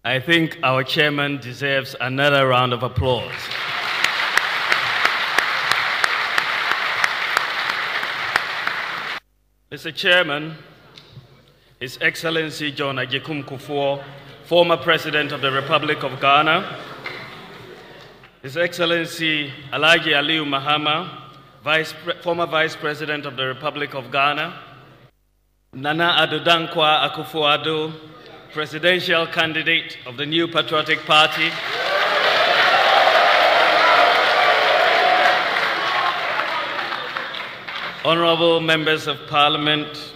I think our chairman deserves another round of applause. Mr. Chairman, His Excellency John Agyekum Kufuor, former President of the Republic of Ghana, His Excellency Alhaji Aliyu Mahama, former Vice President of the Republic of Ghana, Nana Addo Dankwa Akufo-Addo, presidential candidate of the New Patriotic Party, honorable members of Parliament,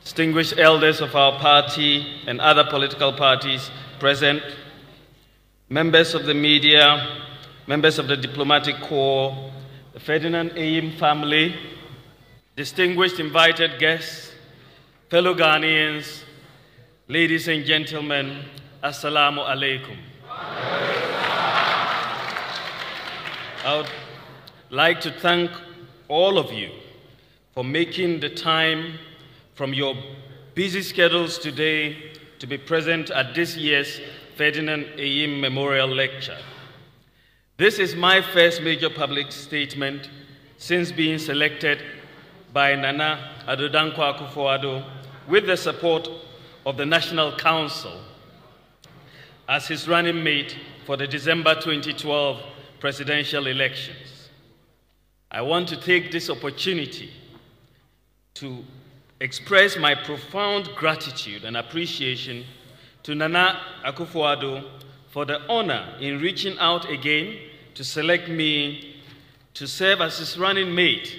distinguished elders of our party and other political parties present, members of the media, members of the diplomatic corps, the Ferdinand Eyim family, distinguished invited guests, fellow Ghanaians, ladies and gentlemen, Assalamu alaikum. I would like to thank all of you for making the time from your busy schedules today to be present at this year's Ferdinand Eyim Memorial Lecture. This is my first major public statement since being selected by Nana Addo Dankwa Akufo-Addo with the support of the National Council as his running mate for the December 2012 presidential elections. I want to take this opportunity to express my profound gratitude and appreciation to Nana Akufo-Addo for the honor in reaching out again to select me to serve as his running mate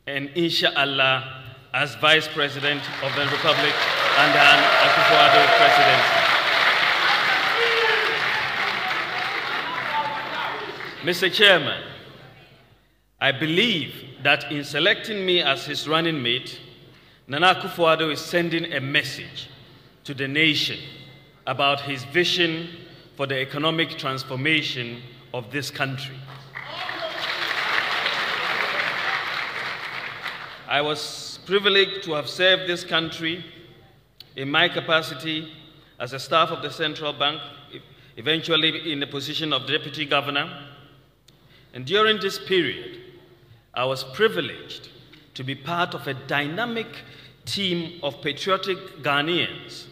and inshallah as Vice President of the Republic under an Akufo-Addo presidency. Mr. Chairman, I believe that in selecting me as his running mate, Nana Akufo-Addo is sending a message to the nation about his vision for the economic transformation of this country. I was privileged to have served this country in my capacity as a staff of the Central Bank, eventually in the position of Deputy Governor. And during this period, I was privileged to be part of a dynamic team of patriotic Ghanaians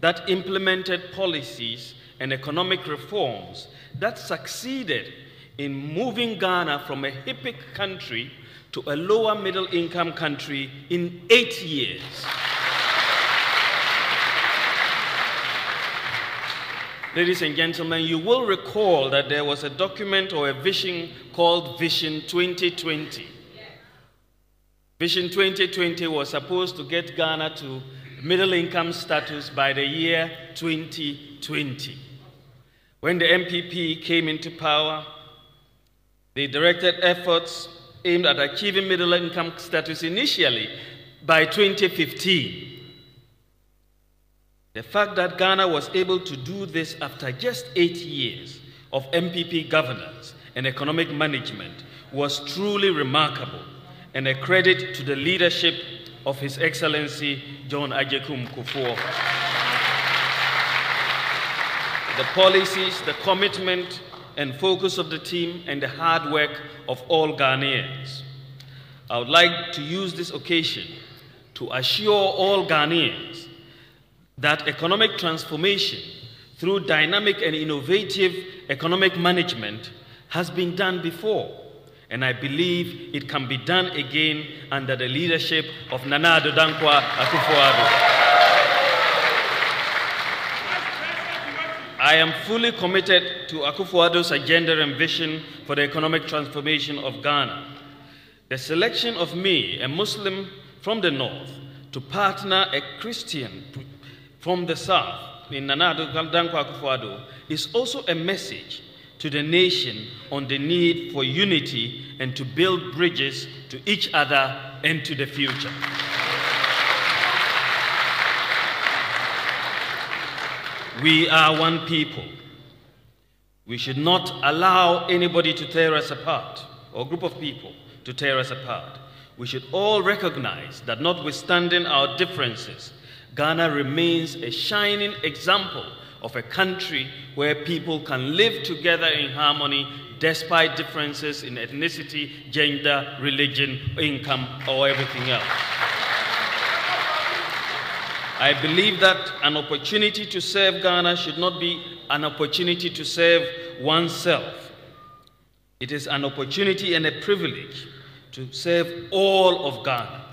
that implemented policies and economic reforms that succeeded in moving Ghana from a HIPC country to a lower middle income country in 8 years. Ladies and gentlemen, you will recall that there was a document or a vision called Vision 2020. Vision 2020 was supposed to get Ghana to middle income status by the year 2020. When the MPP came into power, they directed efforts aimed at achieving middle income status initially by 2015. The fact that Ghana was able to do this after just 8 years of MPP governance and economic management was truly remarkable and a credit to the leadership of His Excellency John Agyekum Kufuor. The policies, the commitment and focus of the team and the hard work of all Ghanaians. I would like to use this occasion to assure all Ghanaians that economic transformation through dynamic and innovative economic management has been done before, and I believe it can be done again under the leadership of Nana Addo Dankwa Akufo-Addo. I am fully committed to Akufo-Addo's agenda and vision for the economic transformation of Ghana. The selection of me, a Muslim from the north, to partner a Christian from the south in Nana Addo Dankwa Akufo-Addo is also a message to the nation on the need for unity and to build bridges to each other and to the future. We are one people. We should not allow anybody to tear us apart, or a group of people to tear us apart. We should all recognize that notwithstanding our differences, Ghana remains a shining example of a country where people can live together in harmony despite differences in ethnicity, gender, religion, income, or everything else. I believe that an opportunity to serve Ghana should not be an opportunity to serve oneself. It is an opportunity and a privilege to serve all of Ghana,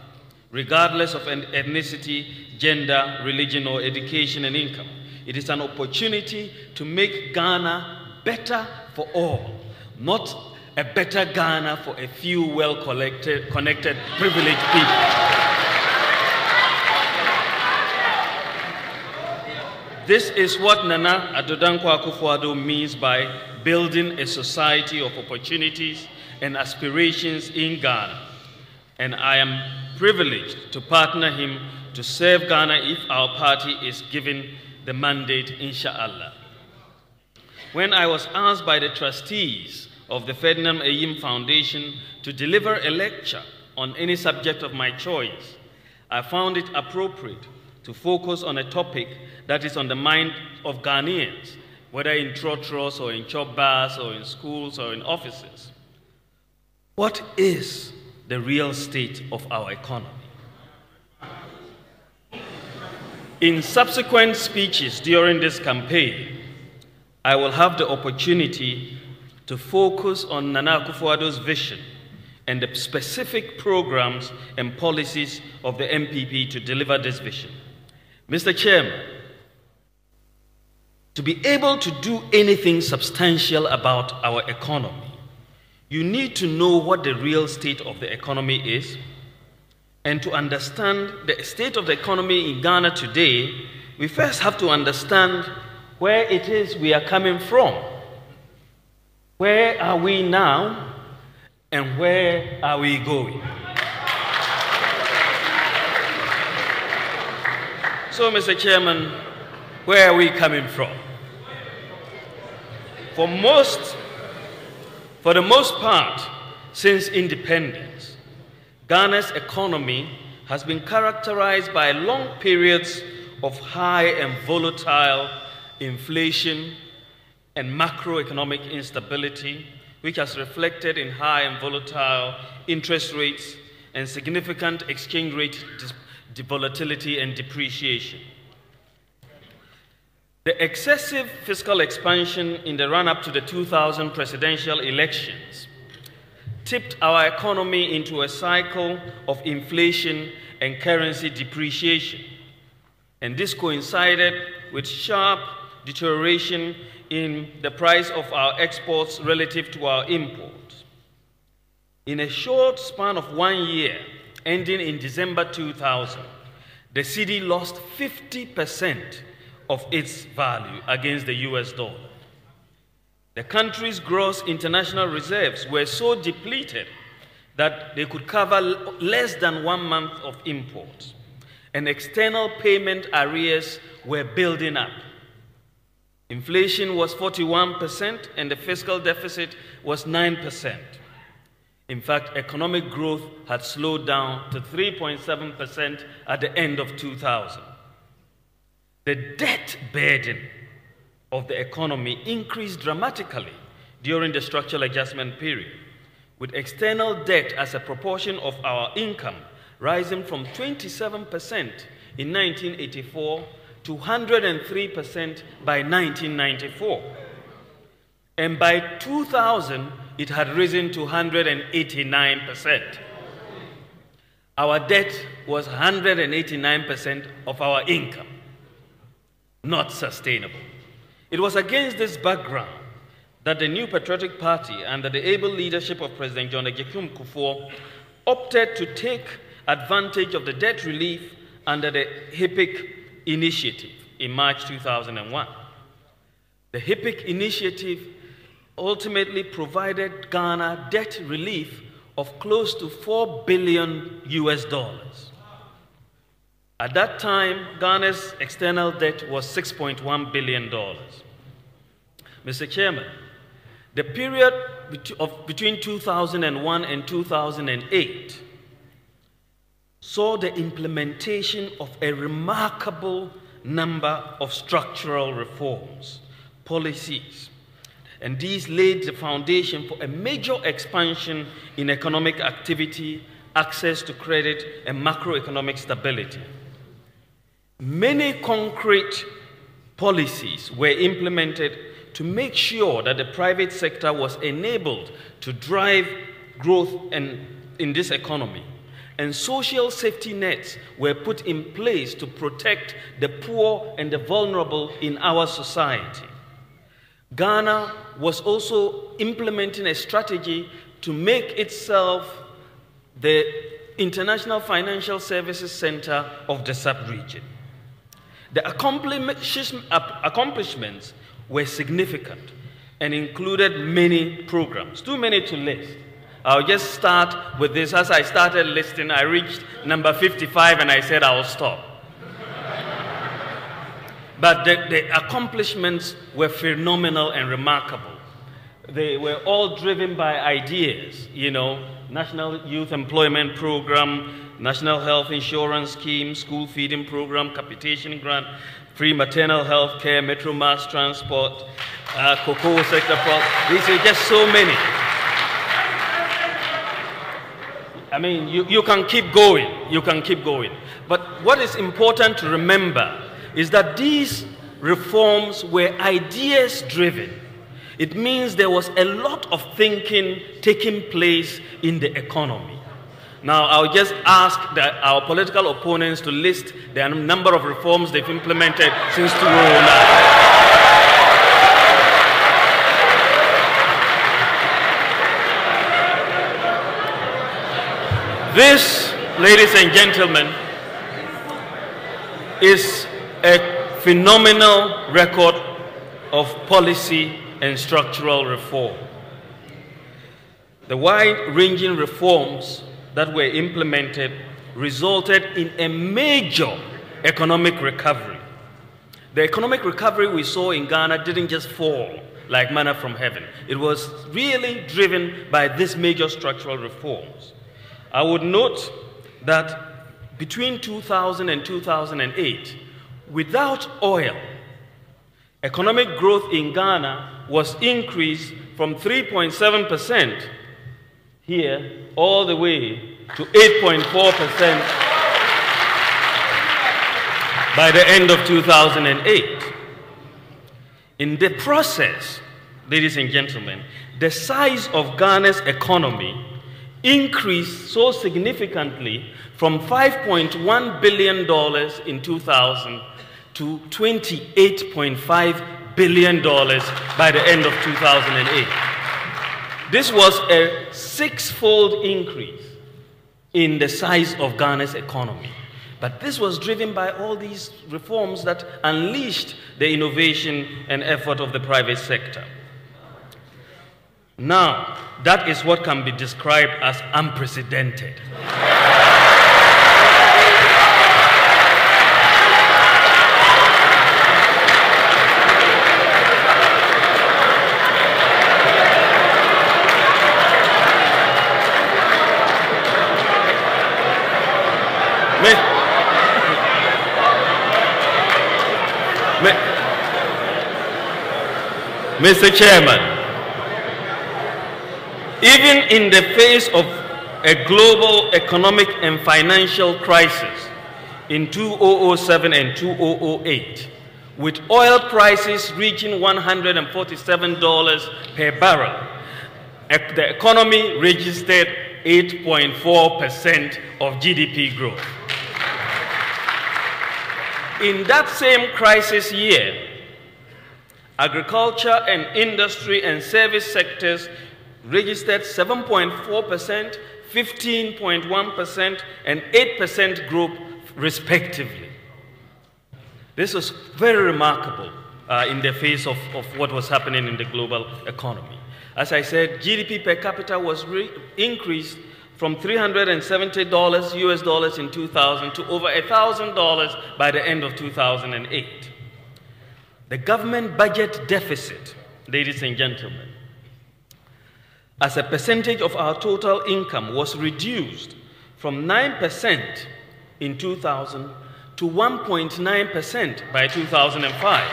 regardless of ethnicity, gender, religion, or education and income. It is an opportunity to make Ghana better for all, not a better Ghana for a few well-connected, privileged people. This is what Nana Addo Akufo-Addo means by building a society of opportunities and aspirations in Ghana. And I am privileged to partner him to serve Ghana if our party is given the mandate, inshallah. When I was asked by the trustees of the Ferdinand Eyim Foundation to deliver a lecture on any subject of my choice, I found it appropriate to focus on a topic that is on the mind of Ghanaians, whether in trotros or in chop bars or in schools or in offices. What is the real state of our economy? In subsequent speeches during this campaign, I will have the opportunity to focus on Nana Akufo-Addo's vision and the specific programs and policies of the MPP to deliver this vision. Mr. Chairman, to be able to do anything substantial about our economy, you need to know what the real state of the economy is. And to understand the state of the economy in Ghana today, we first have to understand where it is we are coming from. Where are we now, and where are we going? So, Mr. Chairman, where are we coming from? For the most part, since independence, Ghana's economy has been characterized by long periods of high and volatile inflation and macroeconomic instability, which has reflected in high and volatile interest rates and significant exchange rate volatility and depreciation. The excessive fiscal expansion in the run-up to the 2000 presidential elections tipped our economy into a cycle of inflation and currency depreciation. And this coincided with sharp deterioration in the price of our exports relative to our imports. In a short span of 1 year, ending in December 2000, the cedi lost 50% of its value against the US dollar. The country's gross international reserves were so depleted that they could cover less than 1 month of imports, and external payment arrears were building up. Inflation was 41% and the fiscal deficit was 9%. In fact, economic growth had slowed down to 3.7% at the end of 2000. The debt burden of the economy increased dramatically during the structural adjustment period, with external debt as a proportion of our income rising from 27% in 1984 to 103% by 1994. And by 2000, it had risen to 189%. Our debt was 189% of our income. Not sustainable. It was against this background that the New Patriotic Party, under the able leadership of President John Agyekum Kufuor, opted to take advantage of the debt relief under the HIPIC initiative in March 2001. The HIPIC initiative ultimately provided Ghana debt relief of close to $4 billion US. At that time, Ghana's external debt was $6.1 billion. Mr. Chairman, the period between 2001 and 2008 saw the implementation of a remarkable number of structural reforms, policies, and these laid the foundation for a major expansion in economic activity, access to credit, and macroeconomic stability. Many concrete policies were implemented to make sure that the private sector was enabled to drive growth in this economy. And social safety nets were put in place to protect the poor and the vulnerable in our society. Ghana was also implementing a strategy to make itself the International Financial Services Center of the sub-region. The accomplishments were significant and included many programs, too many to list. I'll just start with this. As I started listing, I reached number 55 and I said I'll stop. But the accomplishments were phenomenal and remarkable. They were all driven by ideas, you know, National Youth Employment Program, National Health Insurance Scheme, School Feeding Program, Capitation Grant, Free Maternal Health Care, Metro Mass Transport, Cocoa Sector, these are just so many. I mean, you can keep going, But what is important to remember is that these reforms were ideas-driven. It means there was a lot of thinking taking place in the economy. Now, I'll just ask our political opponents to list the number of reforms they've implemented since 2009. This, ladies and gentlemen, is a phenomenal record of policy and structural reform. The wide-ranging reforms that were implemented resulted in a major economic recovery. The economic recovery we saw in Ghana didn't just fall like manna from heaven. It was really driven by these major structural reforms. I would note that between 2000 and 2008, without oil, economic growth in Ghana was increased from 3.7% here all the way to 8.4% by the end of 2008. In the process, ladies and gentlemen, the size of Ghana's economy increased so significantly from $5.1 billion in 2000 to $28.5 billion by the end of 2008. This was a six-fold increase in the size of Ghana's economy. But this was driven by all these reforms that unleashed the innovation and effort of the private sector. Now, that is what can be described as unprecedented. Mr. Chairman, even in the face of a global economic and financial crisis in 2007 and 2008, with oil prices reaching $147 per barrel, the economy registered 8.4% of GDP growth. In that same crisis year, agriculture and industry and service sectors registered 7.4%, 15.1%, and 8% growth, respectively. This was very remarkable in the face of what was happening in the global economy. As I said, GDP per capita was increased from $370 US dollars in 2000 to over $1,000 by the end of 2008. The government budget deficit, ladies and gentlemen, as a percentage of our total income was reduced from 9% in 2000 to 1.9% by 2005,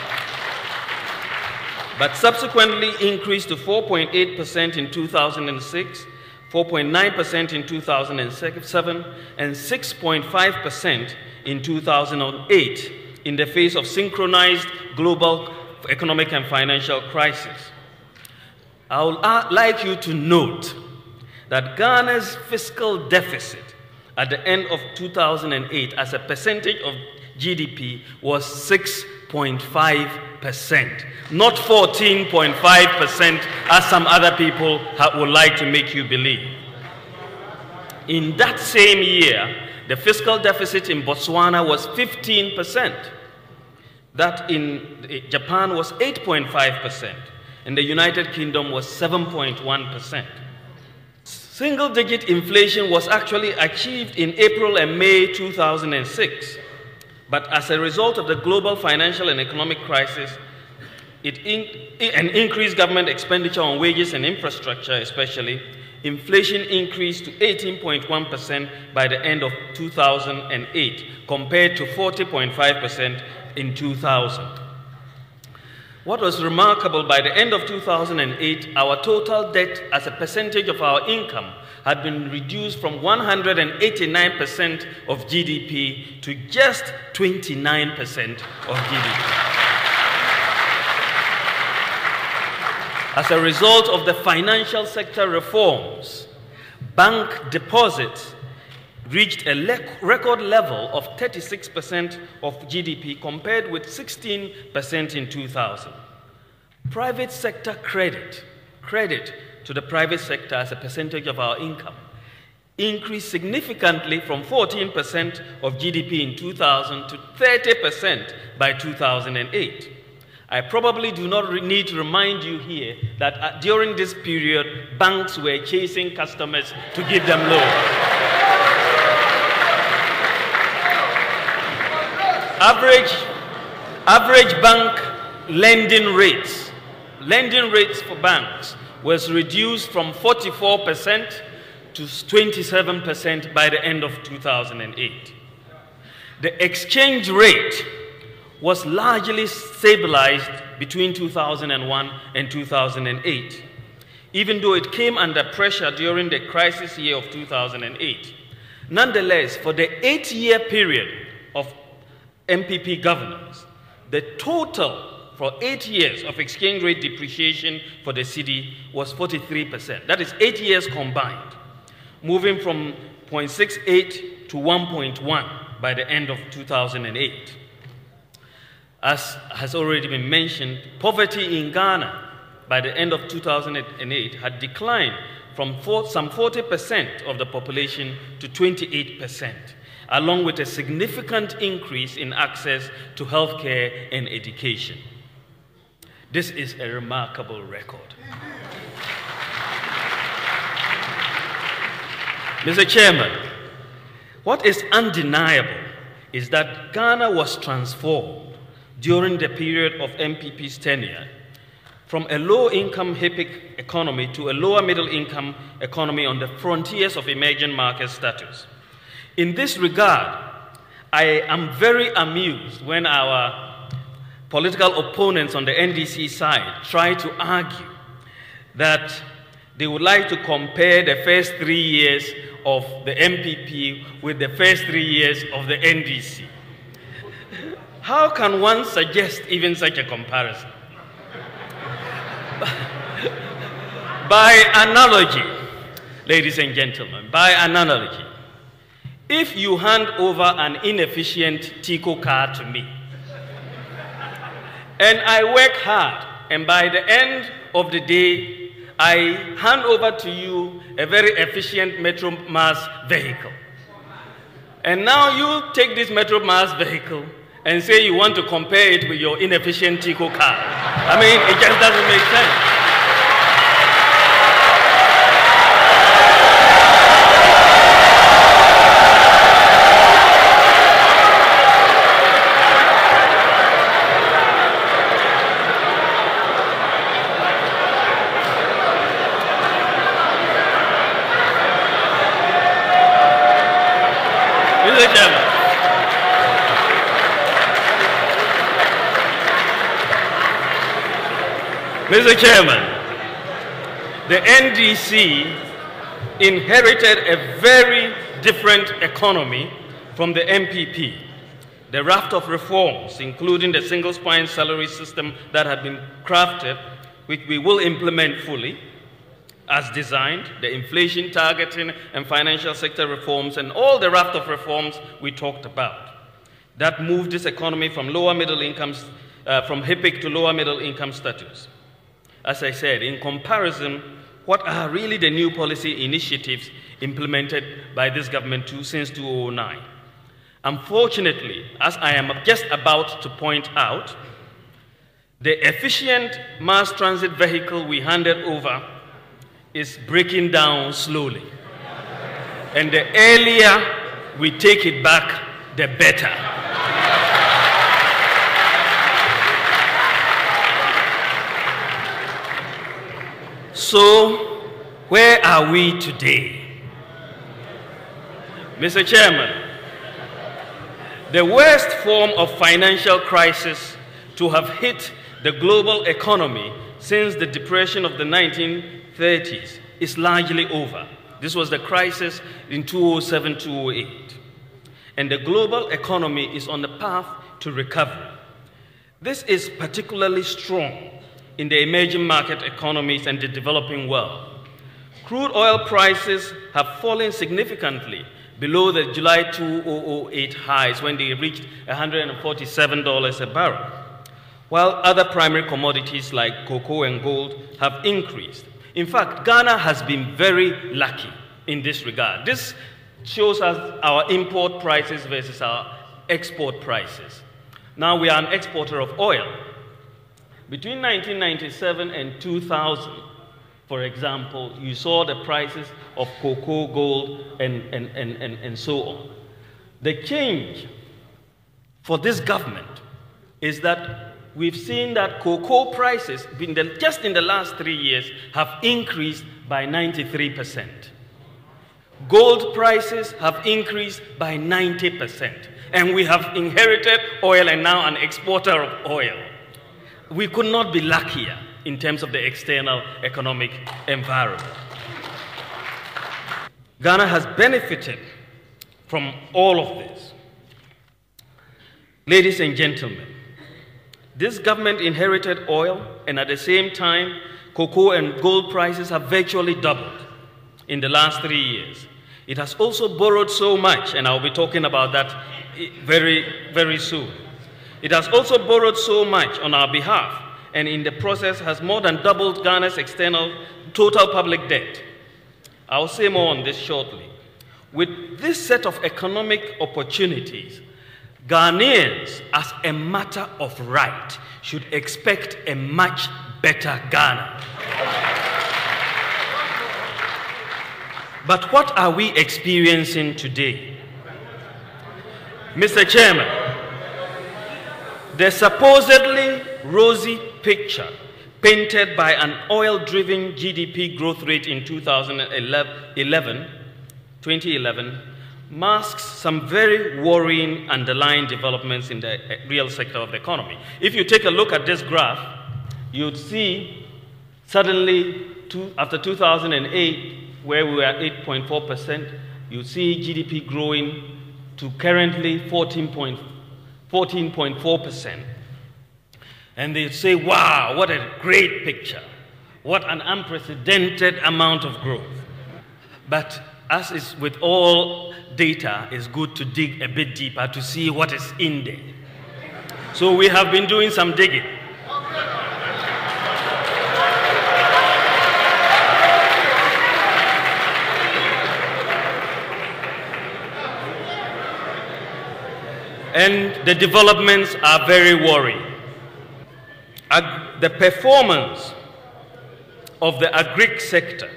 but subsequently increased to 4.8% in 2006, 4.9% in 2007, and 6.5% in 2008 in the face of synchronized global economic and financial crisis. I would like you to note that Ghana's fiscal deficit at the end of 2008 as a percentage of GDP was 6.5%, not 14.5% as some other people would like to make you believe. In that same year, the fiscal deficit in Botswana was 15%. That in Japan was 8.5%. And the United Kingdom was 7.1%. Single-digit inflation was actually achieved in April and May 2006. But as a result of the global financial and economic crisis, and increased government expenditure on wages and infrastructure especially, inflation increased to 18.1% by the end of 2008, compared to 40.5% in 2000. What was remarkable, by the end of 2008, our total debt as a percentage of our income had been reduced from 189% of GDP to just 29% of GDP. As a result of the financial sector reforms, bank deposits reached a record level of 36% of GDP compared with 16% in 2000. Private sector credit to the private sector as a percentage of our income increased significantly from 14% of GDP in 2000 to 30% by 2008. I probably do not need to remind you here that during this period, banks were chasing customers to give them loans. Average bank lending rates for banks was reduced from 44% to 27% by the end of 2008. The exchange rate was largely stabilized between 2001 and 2008, even though it came under pressure during the crisis year of 2008. Nonetheless, for the 8-year period of MPP governance, the total for 8 years of exchange rate depreciation for the cedi was 43%. That is 8 years combined, moving from 0.68 to 1.1 by the end of 2008. As has already been mentioned, poverty in Ghana by the end of 2008 had declined from some 40% of the population to 28%, along with a significant increase in access to healthcare and education. This is a remarkable record. Mr. Chairman, what is undeniable is that Ghana was transformed during the period of MPP's tenure from a low-income HIPIC economy to a lower middle-income economy on the frontiers of emerging market status. In this regard, I am very amused when our political opponents on the NDC side try to argue that they would like to compare the first 3 years of the MPP with the first 3 years of the NDC. How can one suggest even such a comparison? By analogy, ladies and gentlemen, by analogy, if you hand over an inefficient Tico car to me, and I work hard, and by the end of the day, I hand over to you a very efficient Metro Mass vehicle. And now you take this Metro Mass vehicle and say you want to compare it with your inefficient Tico car. I mean, it just doesn't make sense. Mr. Chairman, Mr. Chairman, the NDC inherited a very different economy from the MPP. The raft of reforms, including the single spine salary system that had been crafted, which we will implement fully as designed, the inflation targeting and financial sector reforms, and all the raft of reforms we talked about, that moved this economy from lower middle incomes, from HIPIC to lower middle income status. As I said, in comparison, what are really the new policy initiatives implemented by this government since 2009? Unfortunately, as I am just about to point out, the efficient mass transit vehicle we handed over is breaking down slowly. And the earlier we take it back, the better. So, where are we today? Mr. Chairman, the worst form of financial crisis to have hit the global economy since the depression of the 1930s is largely over. This was the crisis in 2007-2008. And the global economy is on the path to recovery. This is particularly strong in the emerging market economies and the developing world. Crude oil prices have fallen significantly below the July 2008 highs when they reached $147 a barrel, while other primary commodities like cocoa and gold have increased. In fact, Ghana has been very lucky in this regard. This shows us our import prices versus our export prices. Now we are an exporter of oil. Between 1997 and 2000, for example, you saw the prices of cocoa, gold, and so on. The change for this government is that we've seen that cocoa prices, just in the last 3 years, have increased by 93%. Gold prices have increased by 90%. And we have inherited oil and now an exporter of oil. We could not be luckier in terms of the external economic environment. Ghana has benefited from all of this. Ladies and gentlemen, this government inherited oil, and at the same time, cocoa and gold prices have virtually doubled in the last 3 years. It has also borrowed so much, and I'll be talking about that very, very soon. It has also borrowed so much on our behalf, and in the process has more than doubled Ghana's external total public debt. I'll say more on this shortly. With this set of economic opportunities, Ghanaians, as a matter of right, should expect a much better Ghana. But what are we experiencing today? Mr. Chairman, the supposedly rosy picture painted by an oil-driven GDP growth rate in 2011 masks some very worrying underlying developments in the real sector of the economy. If you take a look at this graph, you'd see suddenly, after 2008, where we were at 8.4%, you see GDP growing to currently 14.4%. And they say, wow, what a great picture. What an unprecedented amount of growth. But as is with all data, it's good to dig a bit deeper to see what is in there. So we have been doing some digging. And the developments are very worrying. The performance of the agri sector,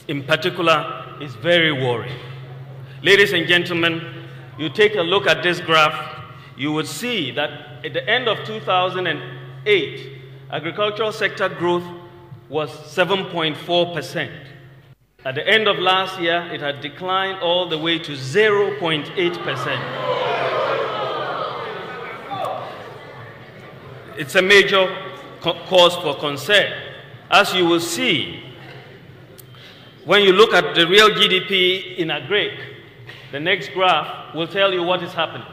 in particular, is very worrying. Ladies and gentlemen, you take a look at this graph, you would see that at the end of 2008, agricultural sector growth was 7.4%. At the end of last year, it had declined all the way to 0.8%. It's a major cause for concern. As you will see, when you look at the real GDP in agric, the next graph will tell you what is happening.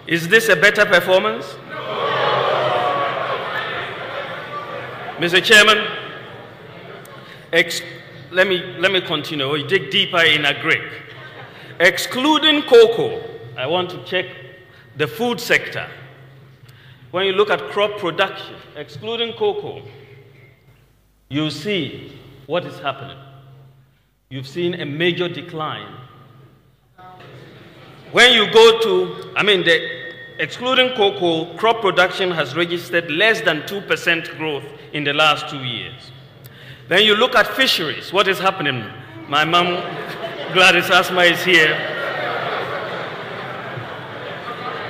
Is this a better performance? Mr. Chairman, let me continue. We dig deeper in agric. Excluding cocoa, I want to check the food sector. When you look at crop production, excluding cocoa, you see what is happening. You've seen a major decline. When you go to, excluding cocoa, crop production has registered less than 2% growth in the last 2 years. Then you look at fisheries, what is happening? My mom, Gladys Asma, is here.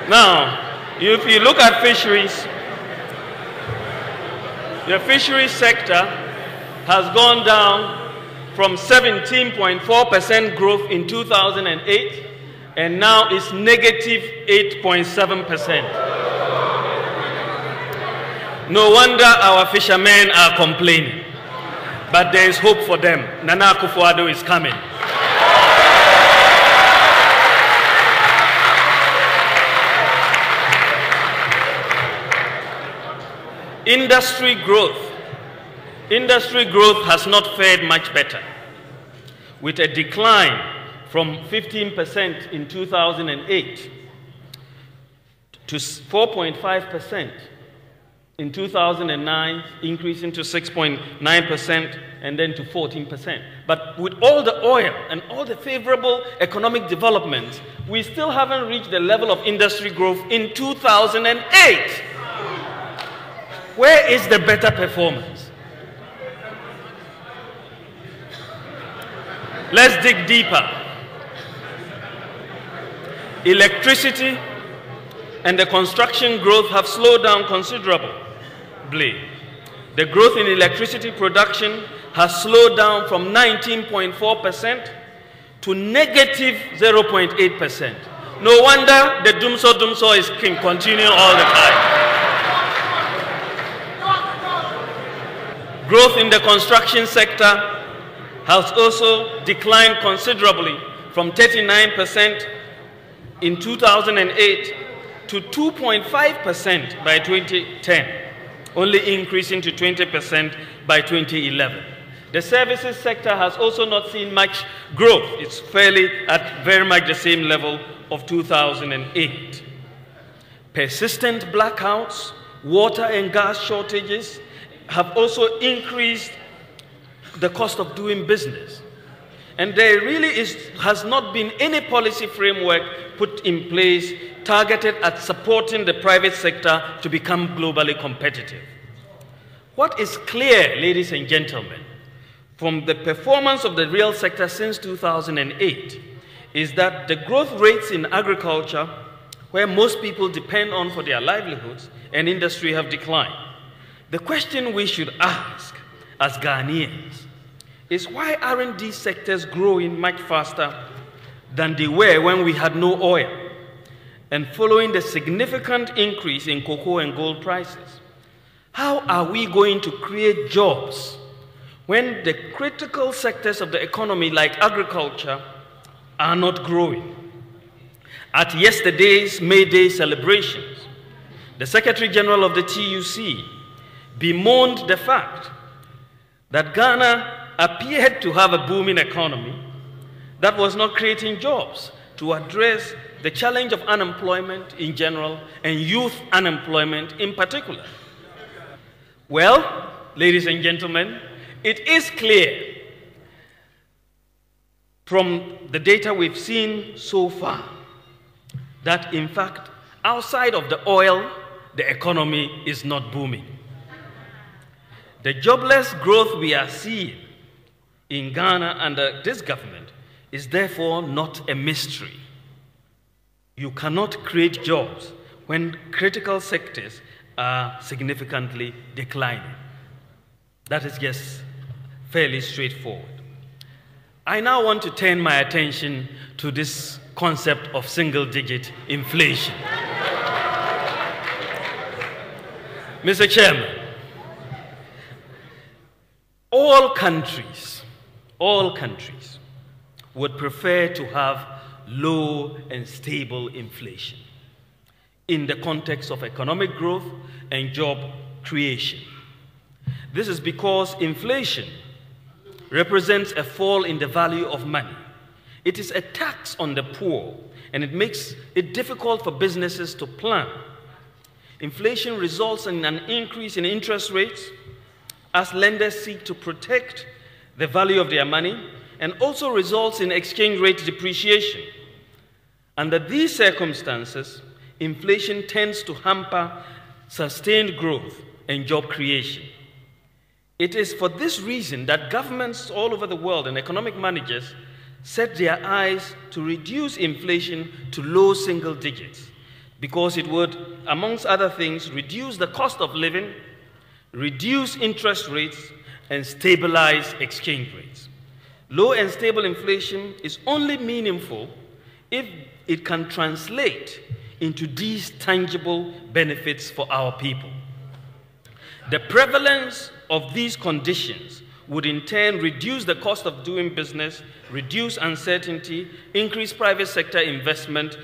Now, if you look at fisheries, the fisheries sector has gone down from 17.4% growth in 2008 and now is negative 8.7%. No wonder our fishermen are complaining. But there is hope for them. Nana Akufo-Addo is coming. Industry growth has not fared much better, with a decline from 15% in 2008 to 4.5% in 2009, increasing to 6.9% and then to 14%. But with all the oil and all the favorable economic developments, we still haven't reached the level of industry growth in 2008. Where is the better performance? Let's dig deeper. Electricity and the construction growth have slowed down considerably. The growth in electricity production has slowed down from 19.4% to negative 0.8%. No wonder the Dumso is continuing all the time. Growth in the construction sector has also declined considerably from 39% in 2008 to 2.5% by 2010, only increasing to 20% by 2011. The services sector has also not seen much growth. It's fairly at very much the same level of 2008. Persistent blackouts, water and gas shortages have also increased the cost of doing business. And there really has not been any policy framework put in place targeted at supporting the private sector to become globally competitive. What is clear, ladies and gentlemen, from the performance of the real sector since 2008 is that the growth rates in agriculture, where most people depend on for their livelihoods, and industry have declined. The question we should ask as Ghanaians is why aren't these sectors growing much faster than they were when we had no oil and following the significant increase in cocoa and gold prices? How are we going to create jobs when the critical sectors of the economy like agriculture are not growing? At yesterday's May Day celebrations, the Secretary General of the TUC bemoaned the fact that Ghana appeared to have a booming economy that was not creating jobs to address the challenge of unemployment in general and youth unemployment in particular. Well, ladies and gentlemen, it is clear from the data we've seen so far that, in fact, outside of the oil, the economy is not booming. The jobless growth we are seeing in Ghana under this government is therefore not a mystery. You cannot create jobs when critical sectors are significantly declining. That is just fairly straightforward. I now want to turn my attention to this concept of single-digit inflation. Mr. Chairman, all countries would prefer to have low and stable inflation in the context of economic growth and job creation. This is because inflation represents a fall in the value of money. It is a tax on the poor, and it makes it difficult for businesses to plan. Inflation results in an increase in interest rates as lenders seek to protect the value of their money, and also results in exchange rate depreciation. Under these circumstances, inflation tends to hamper sustained growth and job creation. It is for this reason that governments all over the world and economic managers set their eyes to reduce inflation to low single digits, because it would, amongst other things, reduce the cost of living, reduce interest rates, and stabilize exchange rates. Low and stable inflation is only meaningful if it can translate into these tangible benefits for our people. The prevalence of these conditions would in turn reduce the cost of doing business, reduce uncertainty, increase private sector investment,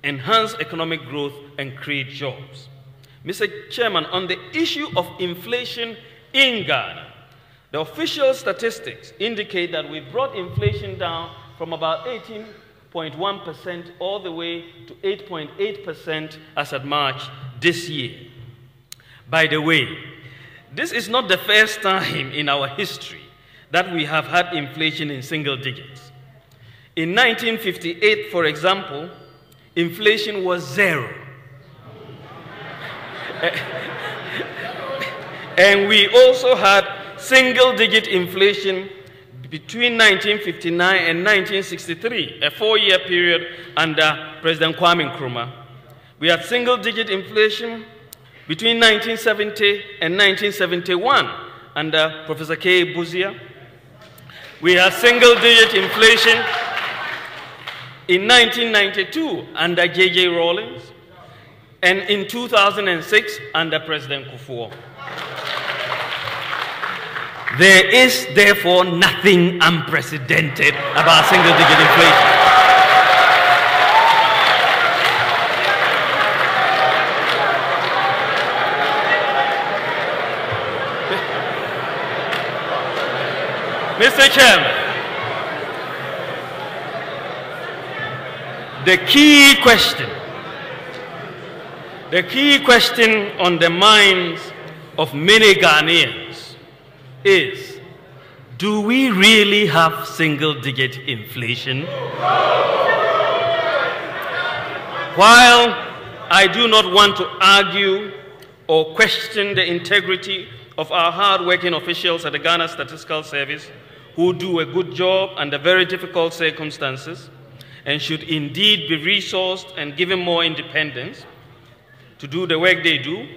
enhance economic growth, and create jobs. Mr. Chairman, on the issue of inflation in Ghana, the official statistics indicate that we brought inflation down from about 18.1% all the way to 8.8% as at March this year. By the way, this is not the first time in our history that we have had inflation in single digits. In 1958, for example, inflation was 0. And we also had single-digit inflation between 1959 and 1963, a 4-year period under President Kwame Nkrumah. We had single-digit inflation between 1970 and 1971 under Professor K. Buzia. We had single-digit inflation in 1992 under J.J. Rawlings, and in 2006 under President Akufo-Addo. There is therefore nothing unprecedented about single-digit inflation. Mr. Chairman, the key question on the minds of many Ghanaians is, do we really have single-digit inflation? While I do not want to argue or question the integrity of our hard-working officials at the Ghana Statistical Service, who do a good job under very difficult circumstances and should indeed be resourced and given more independence to do the work they do,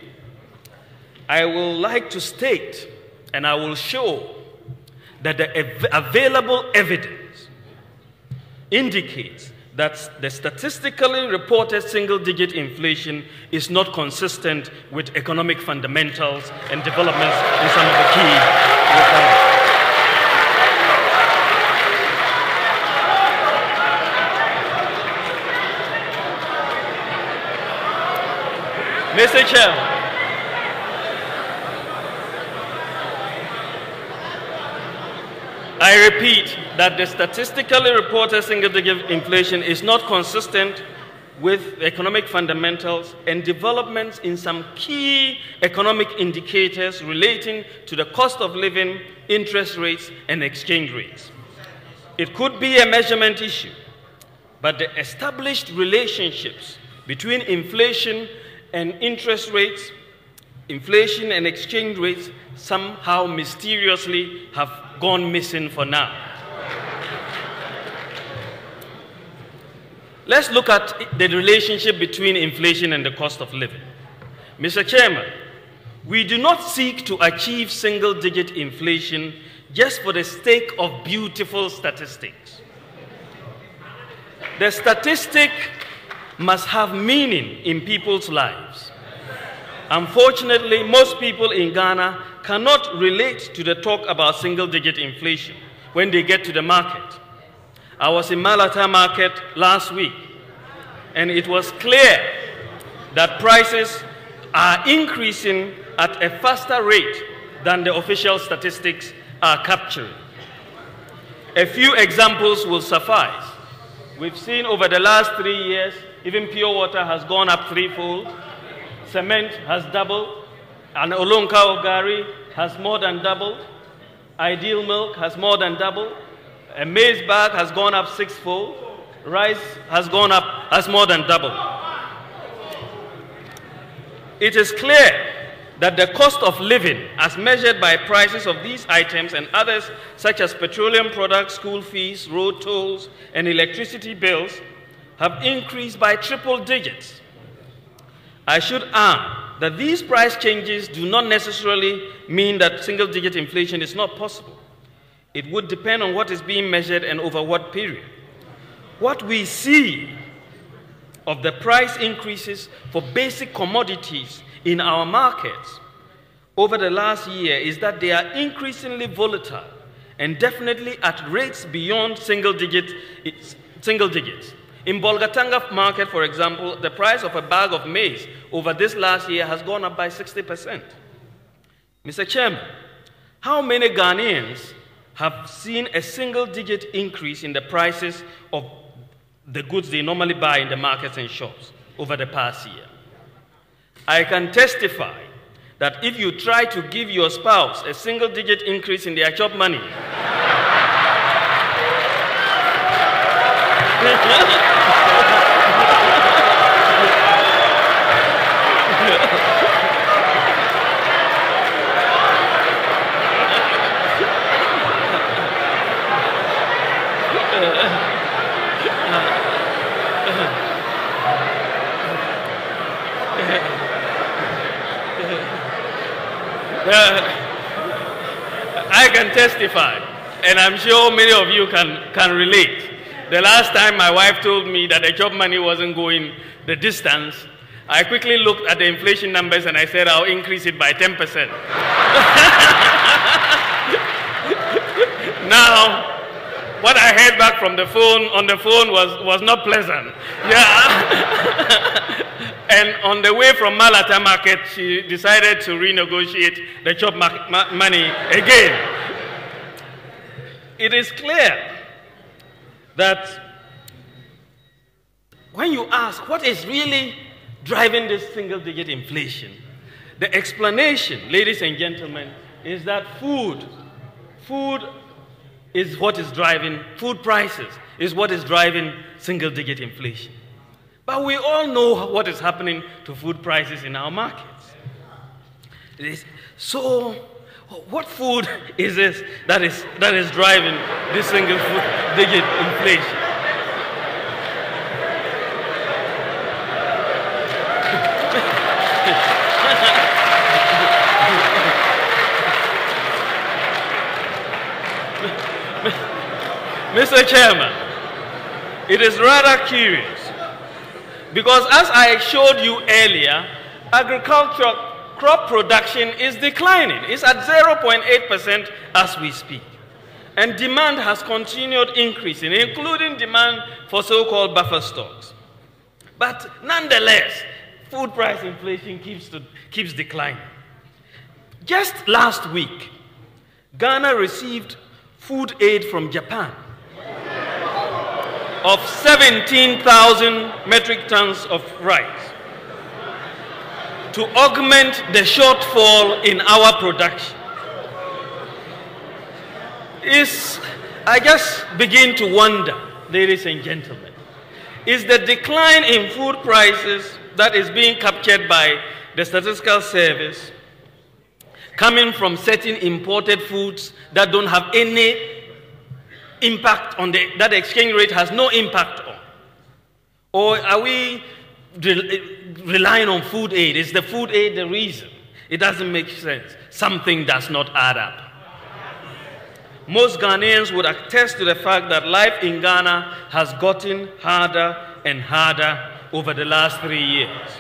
I will like to state, and I will show, that the available evidence indicates that the statistically reported single-digit inflation is not consistent with economic fundamentals and developments in some of the key reforms. Mr. Chairman, I repeat that the statistically reported single-digit inflation is not consistent with economic fundamentals and developments in some key economic indicators relating to the cost of living, interest rates, and exchange rates. It could be a measurement issue, but the established relationships between inflation and interest rates, inflation and exchange rates, somehow mysteriously have gone missing for now. Let's look at the relationship between inflation and the cost of living. Mr. Chairman, we do not seek to achieve single-digit inflation just for the sake of beautiful statistics. The statistic must have meaning in people's lives. Unfortunately, most people in Ghana cannot relate to the talk about single-digit inflation when they get to the market. I was in Malata market last week, and it was clear that prices are increasing at a faster rate than the official statistics are capturing. A few examples will suffice. We've seen over the last 3 years, even pure water has gone up threefold, cement has doubled, and Olonka Ogari has more than doubled, Ideal Milk has more than doubled, a maize bag has gone up sixfold, rice has gone up, has more than doubled. It is clear that the cost of living, as measured by prices of these items and others, such as petroleum products, school fees, road tolls, and electricity bills, have increased by triple digits. I should add that these price changes do not necessarily mean that single-digit inflation is not possible. It would depend on what is being measured and over what period. What we see of the price increases for basic commodities in our markets over the last year is that they are increasingly volatile and definitely at rates beyond single digits. In Bolgatanga market, for example, the price of a bag of maize over this last year has gone up by 60%. Mr. Chairman, how many Ghanaians have seen a single-digit increase in the prices of the goods they normally buy in the markets and shops over the past year? I can testify that if you try to give your spouse a single-digit increase in their job money, I can testify, and I'm sure many of you can relate. The last time my wife told me that the job money wasn't going the distance, I quickly looked at the inflation numbers and I said I'll increase it by 10%. Now, what I heard back from the phone, on the phone was not pleasant. Yeah. And on the way from Malata market, she decided to renegotiate the job money again. It is clear that when you ask what is really driving this single-digit inflation, the explanation, ladies and gentlemen, is that food is what is driving, food prices is what is driving single-digit inflation. But we all know what is happening to food prices in our markets. So, what food is this that is driving this single-digit inflation? Mr. Chairman, it is rather curious because as I showed you earlier, agricultural crop production is declining. It's at 0.8% as we speak. And demand has continued increasing, including demand for so-called buffer stocks. But nonetheless, food price inflation keeps declining. Just last week, Ghana received food aid from Japan of 17,000 metric tons of rice to augment the shortfall in our production. I just begin to wonder, ladies and gentlemen, is the decline in food prices that is being captured by the Statistical Service coming from certain imported foods that don't have any impact on that the exchange rate has no impact on? Or are we relying on food aid? Is the food aid the reason? It doesn't make sense. Something does not add up. Most Ghanaians would attest to the fact that life in Ghana has gotten harder and harder over the last 3 years.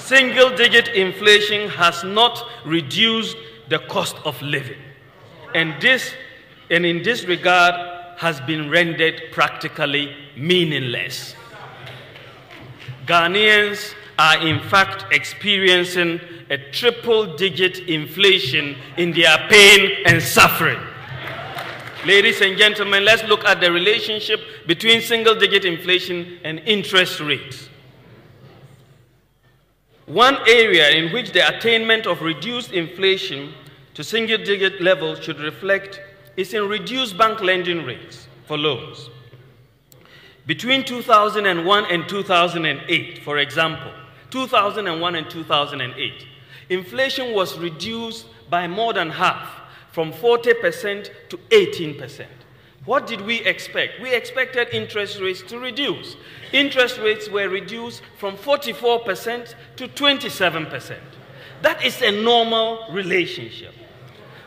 single-digit inflation has not reduced the cost of living, and in this regard has been rendered practically meaningless. Ghanaians are in fact experiencing a triple-digit inflation in their pain and suffering. Ladies and gentlemen, let's look at the relationship between single-digit inflation and interest rates. One area in which the attainment of reduced inflation to single-digit levels should reflect is in reduced bank lending rates for loans. Between 2001 and 2008, for example, 2001 and 2008, inflation was reduced by more than half, from 40% to 18%. What did we expect? We expected interest rates to reduce. Interest rates were reduced from 44% to 27%. That is a normal relationship.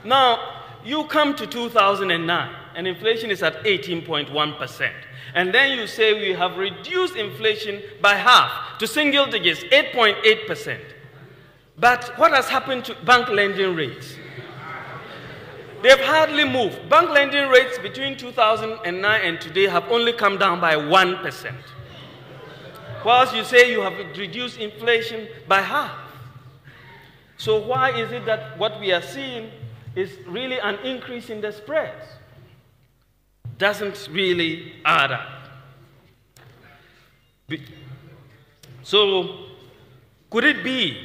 Now, you come to 2009, and inflation is at 18.1%. And then you say we have reduced inflation by half to single digits, 8.8%. But what has happened to bank lending rates? They've hardly moved. Bank lending rates between 2009 and today have only come down by 1%. Whilst you say you have reduced inflation by half. So why is it that what we are seeing is really an increase in the spreads? Doesn't really add up. So could it be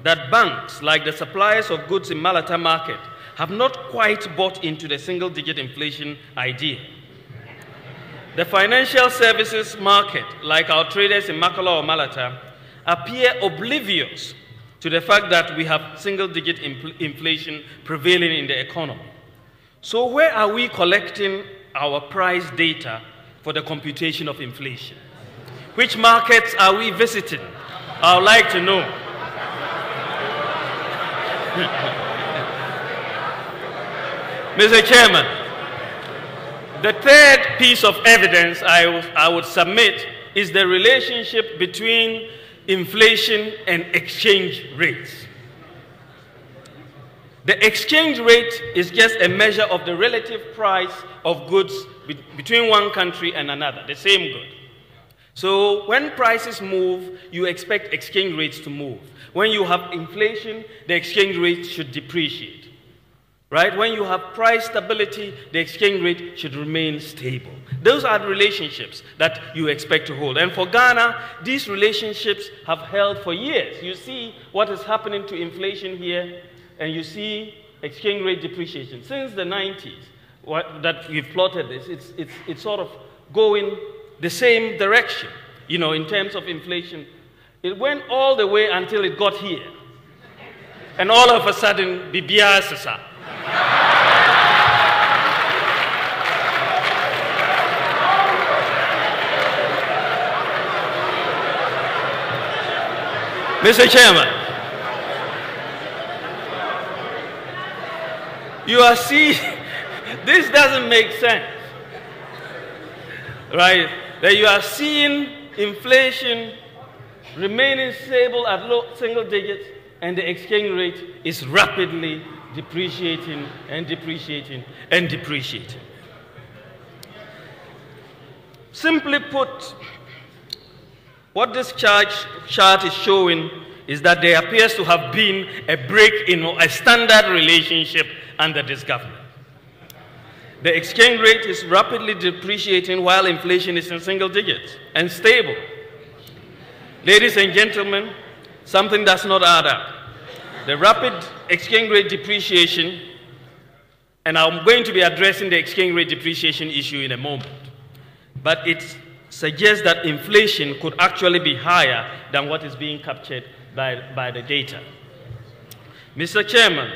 that banks, like the suppliers of goods in Malata market, have not quite bought into the single-digit inflation idea? The financial services market, like our traders in Makala or Malata, appear oblivious to the fact that we have single-digit inflation prevailing in the economy. So where are we collecting our price data for the computation of inflation? Which markets are we visiting? I would like to know. Mr. Chairman, the third piece of evidence I would submit is the relationship between inflation and exchange rates. The exchange rate is just a measure of the relative price of goods between one country and another, the same good. So when prices move, you expect exchange rates to move. When you have inflation, the exchange rate should depreciate. Right? When you have price stability, the exchange rate should remain stable. Those are the relationships that you expect to hold. And for Ghana, these relationships have held for years. You see what is happening to inflation here, and you see exchange rate depreciation. Since the 90s, that we've plotted this, it's sort of going the same direction, you know, in terms of inflation. It went all the way until it got here. And all of a sudden, Bibia Sasa. Mr. Chairman, you are seeing, this doesn't make sense, right? That you are seeing inflation remaining stable at low single digits, and the exchange rate is rapidly depreciating and depreciating and depreciating. Simply put, what this chart is showing is that there appears to have been a break in a standard relationship under this government. The exchange rate is rapidly depreciating while inflation is in single digits and stable. Ladies and gentlemen, something does not add up. The rapid exchange rate depreciation, and I'm going to be addressing the exchange rate depreciation issue in a moment, but it suggests that inflation could actually be higher than what is being captured by the data. Mr. Chairman,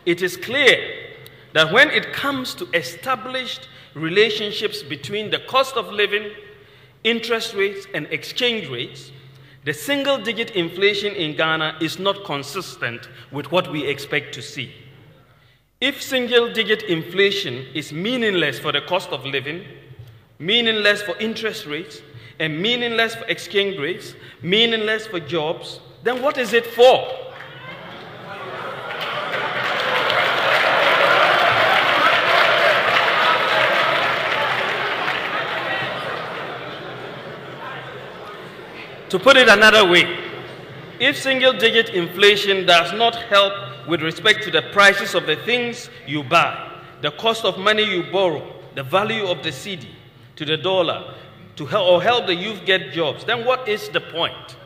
it is clear that when it comes to established relationships between the cost of living, interest rates, and exchange rates, the single-digit inflation in Ghana is not consistent with what we expect to see. If single-digit inflation is meaningless for the cost of living, meaningless for interest rates, and meaningless for exchange rates, meaningless for jobs, then what is it for? To put it another way, if single-digit inflation does not help with respect to the prices of the things you buy, the cost of money you borrow, the value of the cedi to the dollar, or help the youth get jobs, then what is the point?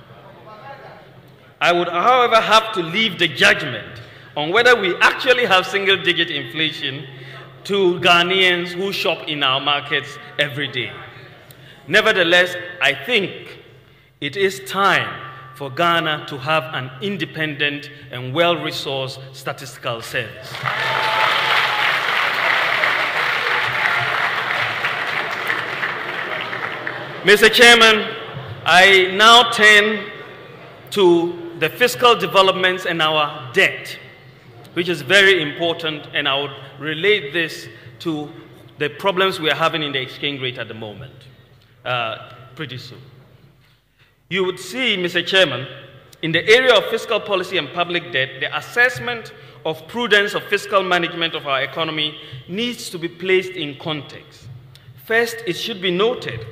I would, however, have to leave the judgment on whether we actually have single-digit inflation to Ghanaians who shop in our markets every day. Nevertheless, I think it is time for Ghana to have an independent and well-resourced statistical service. Mr. Chairman, I now turn to the fiscal developments and our debt, which is very important, and I would relate this to the problems we are having in the exchange rate at the moment, pretty soon. You would see, Mr. Chairman, in the area of fiscal policy and public debt, the assessment of prudence of fiscal management of our economy needs to be placed in context. First, it should be noted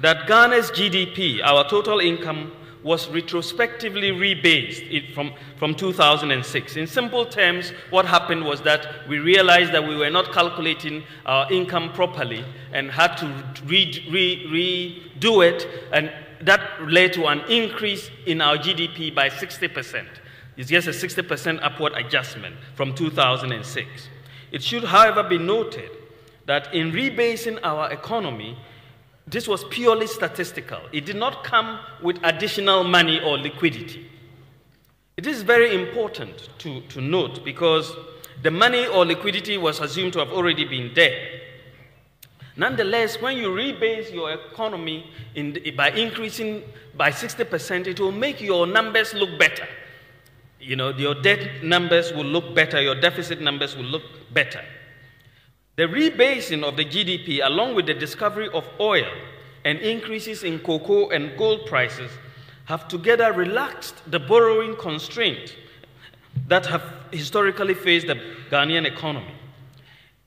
that Ghana's GDP, our total income, was retrospectively rebased from 2006. In simple terms, what happened was that we realized that we were not calculating our income properly and had to redo it, and that led to an increase in our GDP by 60%. It's just a 60% upward adjustment from 2006. It should, however, be noted that in rebasing our economy, this was purely statistical. It did not come with additional money or liquidity. It is very important to note because the money or liquidity was assumed to have already been there. Nonetheless, when you rebase your economy by increasing by 60%, it will make your numbers look better. You know, your debt numbers will look better, your deficit numbers will look better. The rebasing of the GDP, along with the discovery of oil and increases in cocoa and gold prices, have together relaxed the borrowing constraint that have historically faced the Ghanaian economy.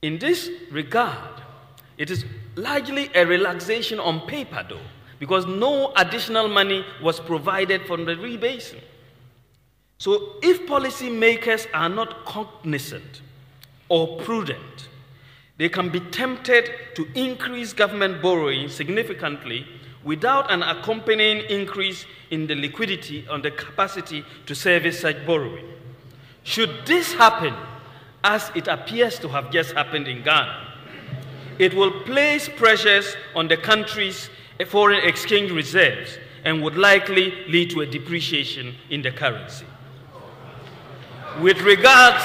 In this regard, it is largely a relaxation on paper, though, because no additional money was provided from the rebasing. So if policymakers are not cognizant or prudent, they can be tempted to increase government borrowing significantly without an accompanying increase in the liquidity and the capacity to service such borrowing. Should this happen, as it appears to have just happened in Ghana, it will place pressures on the country's foreign exchange reserves and would likely lead to a depreciation in the currency. With regards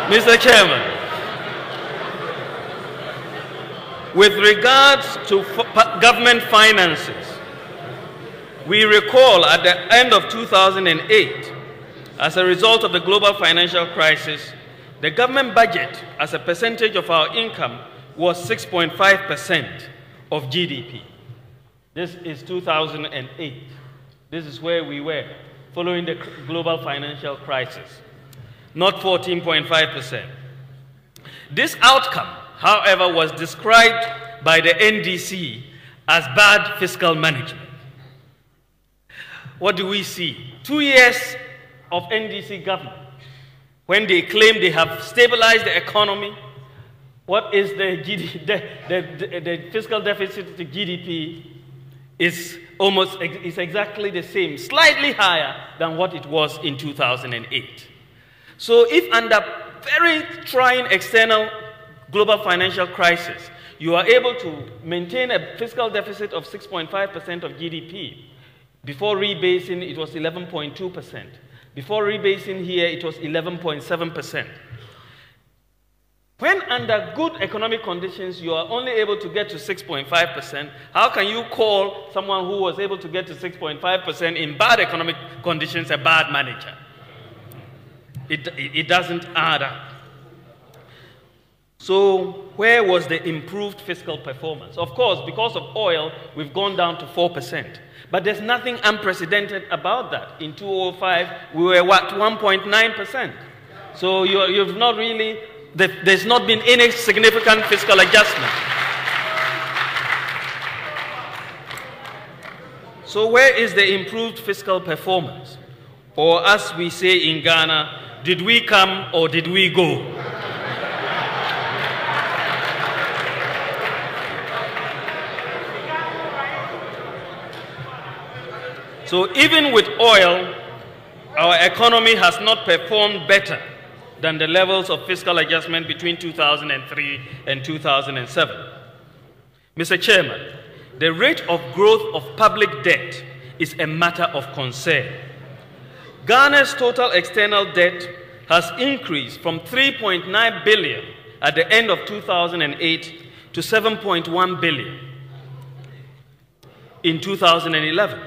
Mr. Chairman, with regards to government finances, we recall at the end of 2008, as a result of the global financial crisis, the government budget as a percentage of our income was 6.5% of GDP. This is 2008. This is where we were following the global financial crisis, not 14.5%. This outcome, however, was described by the NDC as bad fiscal management. What do we see? 2 years of NDC government, when they claim they have stabilized the economy, what is the fiscal deficit to GDP is exactly the same, slightly higher than what it was in 2008. So if under very trying external global financial crisis, you are able to maintain a fiscal deficit of 6.5% of GDP, before rebasing, it was 11.2%. Before rebasing here, it was 11.7%. When under good economic conditions, you are only able to get to 6.5%, how can you call someone who was able to get to 6.5% in bad economic conditions a bad manager? It doesn't add up. So where was the improved fiscal performance? Of course, because of oil, we've gone down to 4%. But there's nothing unprecedented about that. In 2005, we were what, 1.9%. So you've not really, there's not been any significant fiscal adjustment. So where is the improved fiscal performance? Or as we say in Ghana, did we come or did we go? So even with oil, our economy has not performed better than the levels of fiscal adjustment between 2003 and 2007. Mr. Chairman, the rate of growth of public debt is a matter of concern. Ghana's total external debt has increased from 3.9 billion at the end of 2008 to 7.1 billion in 2011.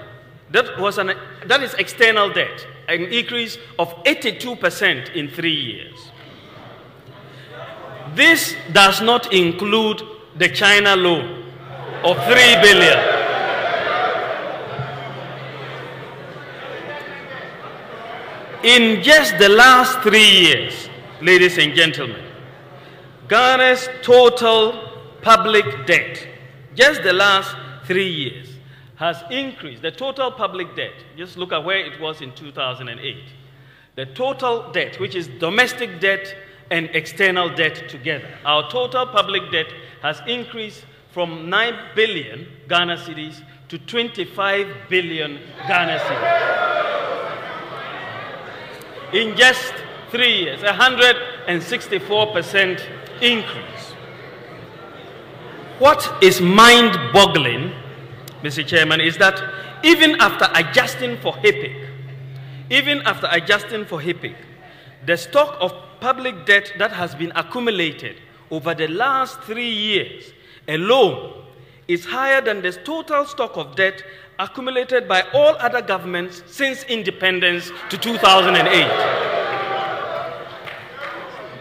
That is external debt, an increase of 82% in 3 years. This does not include the China loan of 3 billion. In just the last 3 years, ladies and gentlemen, Ghana's total public debt, just the last 3 years, has increased. The total public debt, just look at where it was in 2008. The total debt, which is domestic debt and external debt together, our total public debt has increased from 9 billion Ghana cedis to 25 billion Ghana cedis. In just 3 years, 164% increase. What is mind-boggling, Mr. Chairman, is that even after adjusting for HIPIC, the stock of public debt that has been accumulated over the last 3 years alone is higher than the total stock of debt accumulated by all other governments since independence to 2008.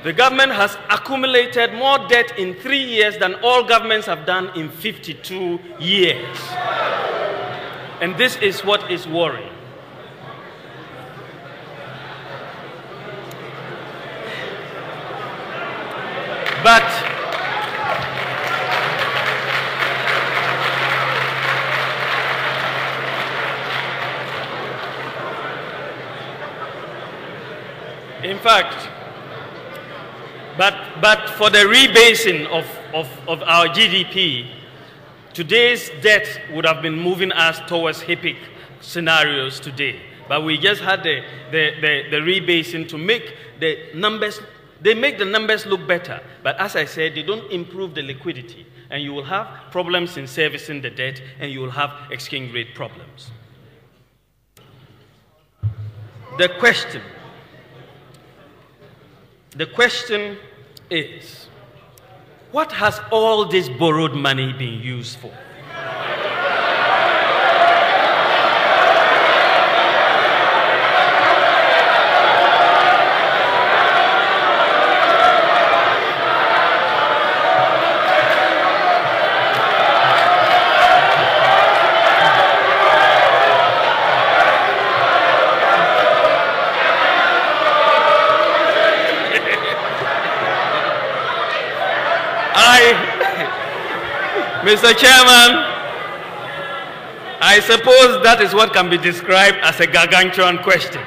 The government has accumulated more debt in 3 years than all governments have done in 52 years. And this is what is worrying. But in fact, but for the rebasing of our GDP, today's debt would have been moving us towards HIPIC scenarios today. But we just had the rebasing to make the numbers, they make the numbers look better. But as I said, they don't improve the liquidity. And you will have problems in servicing the debt, and you will have exchange rate problems. The question is, what has all this borrowed money been used for? Mr. Chairman, I suppose that is what can be described as a gargantuan question.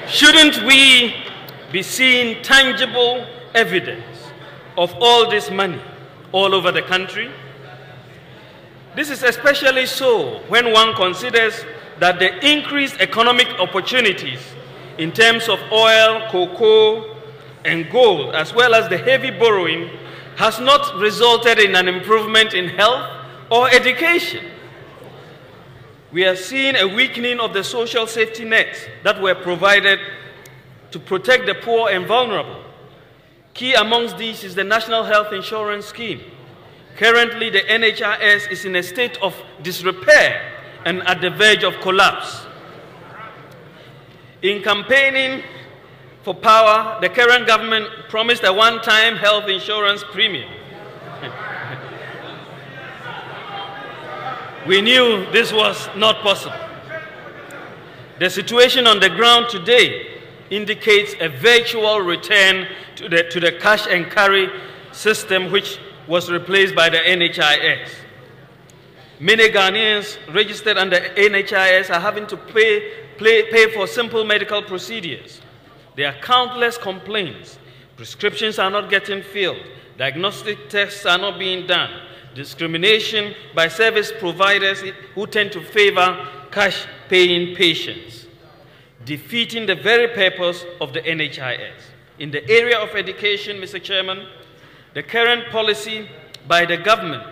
Shouldn't we be seeing tangible evidence of all this money all over the country? This is especially so when one considers that the increased economic opportunities in terms of oil, cocoa, and gold, as well as the heavy borrowing, has not resulted in an improvement in health or education. We are seeing a weakening of the social safety nets that were provided to protect the poor and vulnerable. Key amongst these is the National Health Insurance Scheme. Currently, the NHIS is in a state of disrepair and at the verge of collapse. In campaigning for power, the current government promised a one-time health insurance premium. We knew this was not possible. The situation on the ground today indicates a virtual return to the cash and carry system, which was replaced by the NHIS. Many Ghanaians registered under NHIS are having to pay for simple medical procedures. There are countless complaints. Prescriptions are not getting filled. Diagnostic tests are not being done. Discrimination by service providers who tend to favor cash-paying patients, defeating the very purpose of the NHIS. In the area of education, Mr. Chairman, the current policy by the government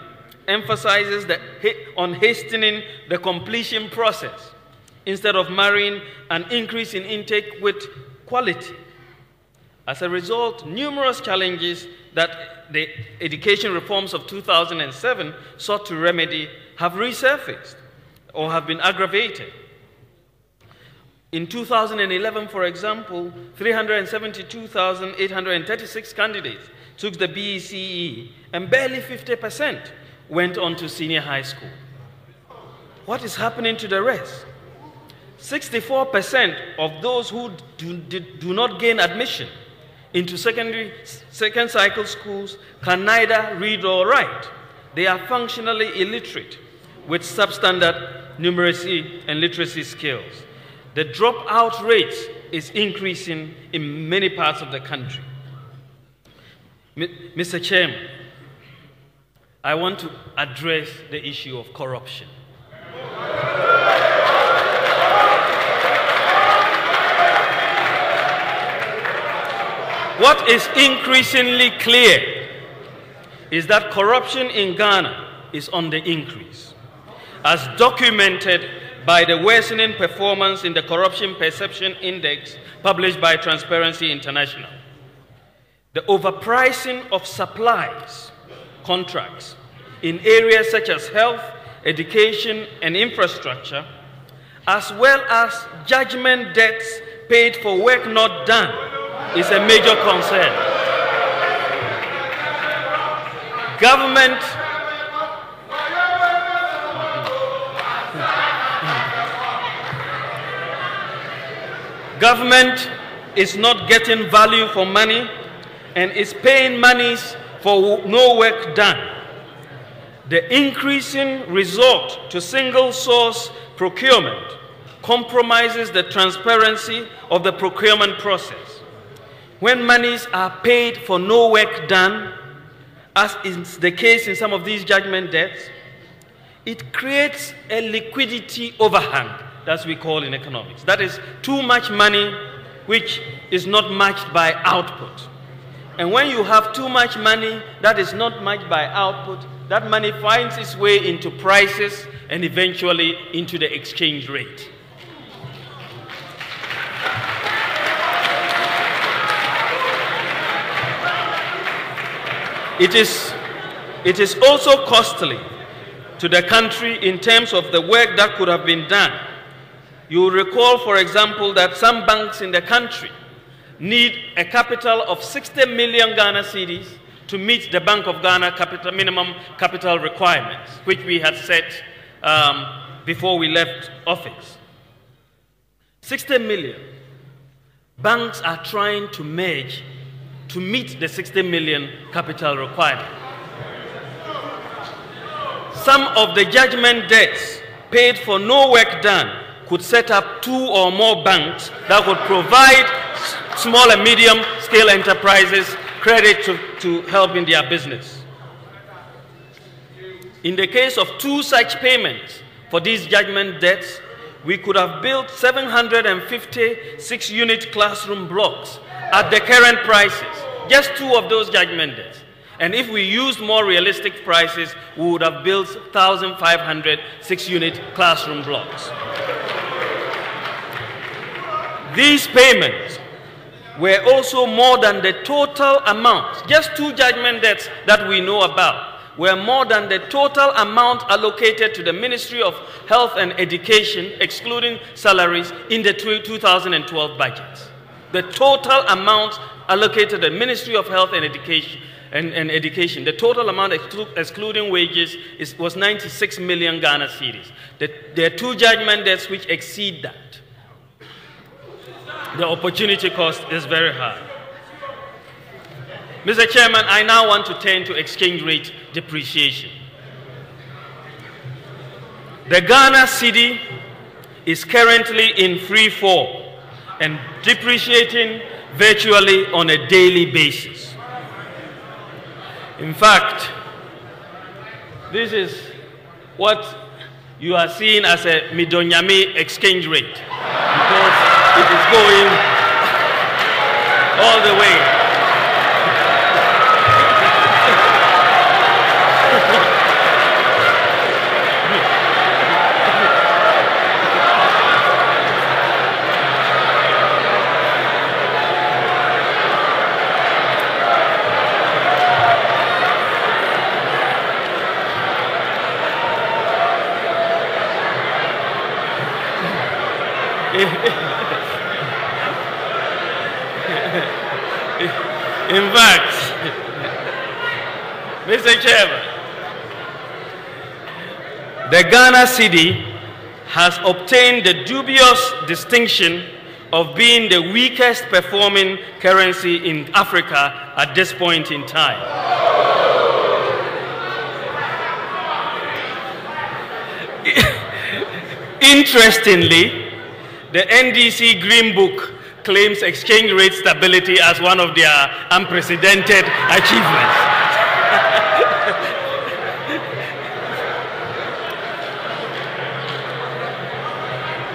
emphasizes on hastening the completion process instead of marrying an increase in intake with quality. As a result, numerous challenges that the education reforms of 2007 sought to remedy have resurfaced or have been aggravated. In 2011, for example, 372,836 candidates took the BECE and barely 50% went on to senior high school. What is happening to the rest? 64% of those who do not gain admission into second cycle schools can neither read or write. They are functionally illiterate with substandard numeracy and literacy skills. The dropout rate is increasing in many parts of the country. Mr. Chairman, I want to address the issue of corruption. What is increasingly clear is that corruption in Ghana is on the increase, as documented by the worsening performance in the Corruption Perception Index published by Transparency International. The overpricing of supplies, contracts in areas such as health, education, and infrastructure, as well as judgment debts paid for work not done, is a major concern. Government is not getting value for money and is paying monies for no work done. The increasing resort to single source procurement compromises the transparency of the procurement process. When monies are paid for no work done, as is the case in some of these judgment debts, it creates a liquidity overhang, as we call in economics. That is too much money which is not matched by output. And when you have too much money that is not matched by output, that money finds its way into prices and eventually into the exchange rate. It is also costly to the country in terms of the work that could have been done. You will recall, for example, that some banks in the country need a capital of 60 million Ghana cedis to meet the Bank of Ghana minimum capital requirements, which we had set before we left office. 60 million. Banks are trying to merge to meet the 60 million capital requirement. Some of the judgment debts paid for no work done could set up 2 or more banks that would provide small and medium scale enterprises credit to help in their business. In the case of 2 such payments for these judgment debts, we could have built 756 unit classroom blocks at the current prices, just 2 of those judgment debts. And if we used more realistic prices, we would have built 1,506 unit classroom blocks. These payments were also more than the total amount, just 2 judgment debts that we know about, were more than the total amount allocated to the Ministry of Health and Education, excluding salaries, in the 2012 budget. The total amount allocated to the Ministry of Health and Education, the total amount excluding wages was 96 million Ghana cedis. There are two judgment debts which exceed that. The opportunity cost is very high. Mr. Chairman, I now want to turn to exchange rate depreciation. The Ghana cedi is currently in free fall and depreciating virtually on a daily basis. In fact, this is what you are seeing as a Midonyami exchange rate, because it is going all the way. In fact, Mr. Chairman, the Ghana cedi has obtained the dubious distinction of being the weakest performing currency in Africa at this point in time. Interestingly, the NDC Green Book claims exchange rate stability as one of their unprecedented achievements.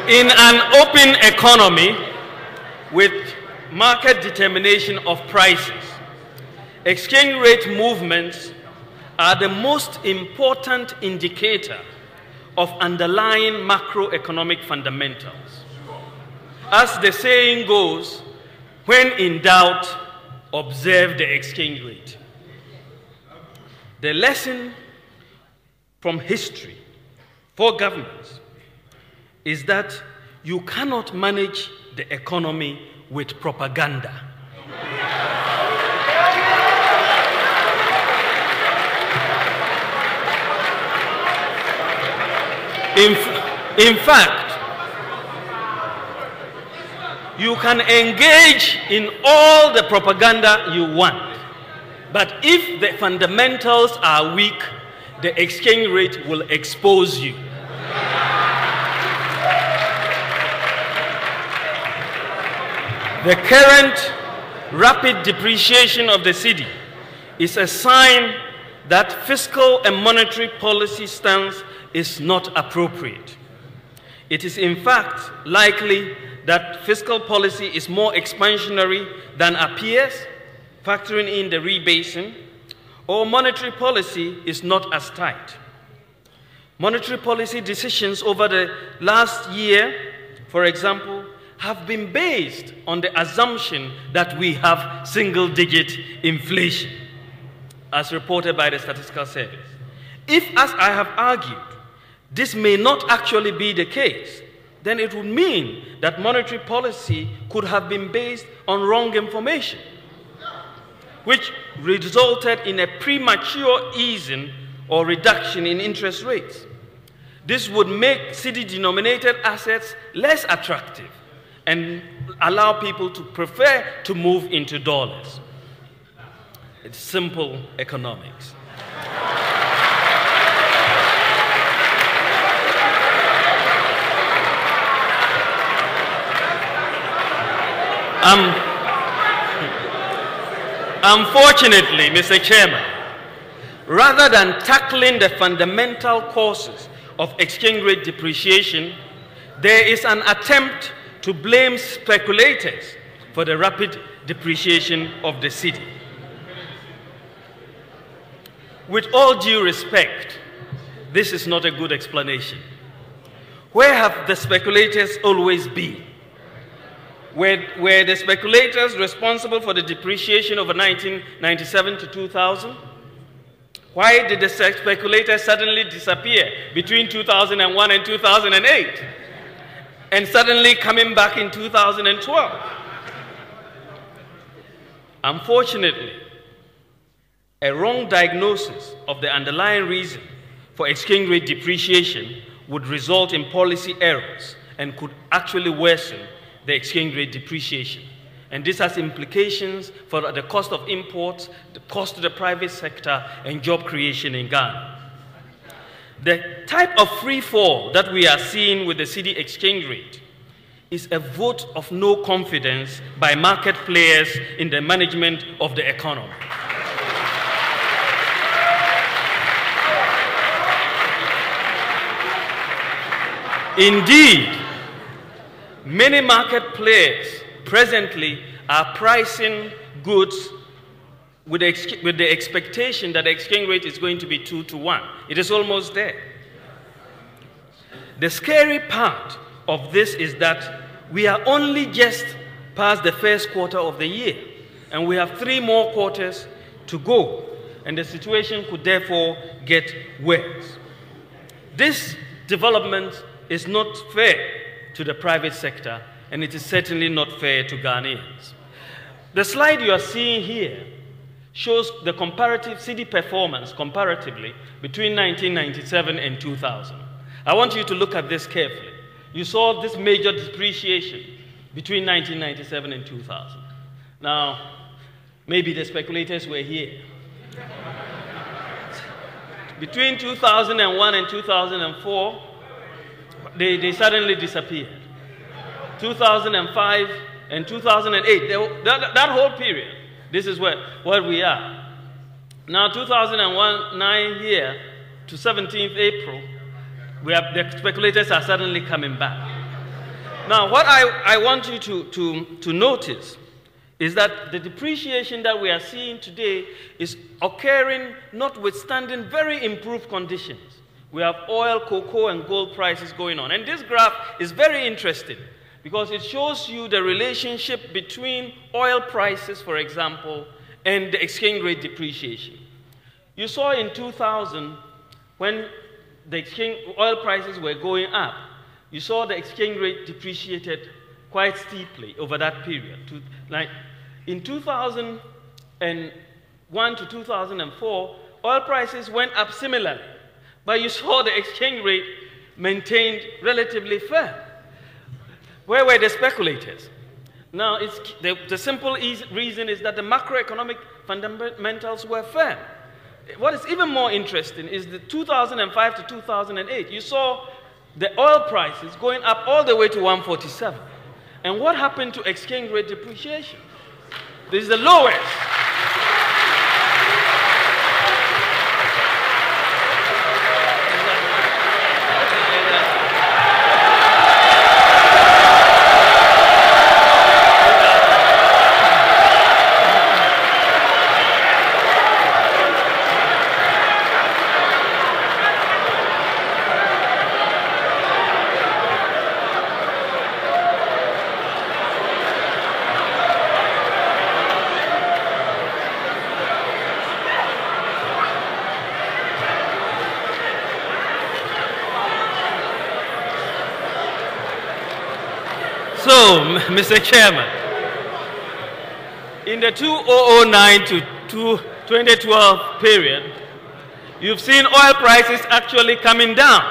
In an open economy with market determination of prices, exchange rate movements are the most important indicator of underlying macroeconomic fundamentals. As the saying goes, when in doubt, observe the exchange rate. The lesson from history for governments is that you cannot manage the economy with propaganda. In fact, you can engage in all the propaganda you want, but if the fundamentals are weak, the exchange rate will expose you. The current rapid depreciation of the cedi is a sign that fiscal and monetary policy stance is not appropriate. It is in fact likely that fiscal policy is more expansionary than appears, factoring in the rebasing, or monetary policy is not as tight. Monetary policy decisions over the last year, for example, have been based on the assumption that we have single-digit inflation, as reported by the Statistical Service. If, as I have argued, this may not actually be the case, then it would mean that monetary policy could have been based on wrong information, which resulted in a premature easing or reduction in interest rates. This would make cedi-denominated assets less attractive and allow people to prefer to move into dollars. It's simple economics. Unfortunately, Mr. Chairman, rather than tackling the fundamental causes of exchange rate depreciation, there is an attempt to blame speculators for the rapid depreciation of the cedi. With all due respect, this is not a good explanation. Where have the speculators always been? Were the speculators responsible for the depreciation of 1997 to 2000? Why did the speculators suddenly disappear between 2001 and 2008 and suddenly coming back in 2012? Unfortunately, a wrong diagnosis of the underlying reason for exchange rate depreciation would result in policy errors and could actually worsen the exchange rate depreciation. And this has implications for the cost of imports, the cost to the private sector, and job creation in Ghana. The type of free fall that we are seeing with the cedi exchange rate is a vote of no confidence by market players in the management of the economy. Indeed, many market players presently are pricing goods with the expectation that the exchange rate is going to be 2 to 1. It is almost there. The scary part of this is that we are only just past the first quarter of the year, and we have 3 more quarters to go, and the situation could therefore get worse. This development is not fair to the private sector, and it is certainly not fair to Ghanaians. The slide you are seeing here shows the comparative cedi performance comparatively between 1997 and 2000. I want you to look at this carefully. You saw this major depreciation between 1997 and 2000. Now, maybe the speculators were here. Between 2001 and 2004, they suddenly disappeared. 2005 and 2008, that whole period, this is where we are. Now 2009 here to 17th April, the speculators are suddenly coming back. Now what I want you to notice is that the depreciation that we are seeing today is occurring notwithstanding very improved conditions. We have oil, cocoa, and gold prices going on. And this graph is very interesting because it shows you the relationship between oil prices, for example, and the exchange rate depreciation. You saw in 2000, when the oil prices were going up, you saw the exchange rate depreciated quite steeply over that period. Like in 2001 to 2004, oil prices went up similarly. But you saw the exchange rate maintained relatively firm. Where were the speculators? Now, the simple reason is that the macroeconomic fundamentals were firm. What is even more interesting is the 2005 to 2008. You saw the oil prices going up all the way to 147. And what happened to exchange rate depreciation? This is the lowest. So, Mr. Chairman, in the 2009 to 2012 period, you've seen oil prices actually coming down,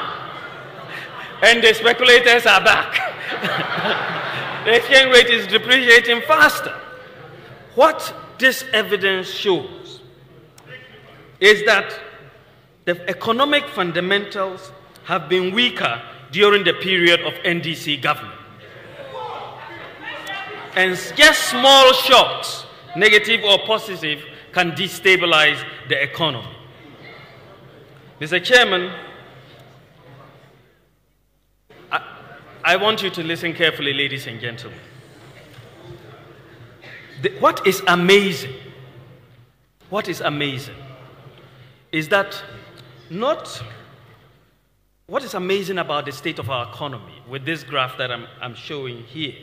and the speculators are back. The exchange rate is depreciating faster. What this evidence shows is that the economic fundamentals have been weaker during the period of NDC government. And just small shocks, negative or positive, can destabilize the economy. Mr. Chairman, I want you to listen carefully, ladies and gentlemen. What is amazing is that what is amazing about the state of our economy with this graph that I'm showing here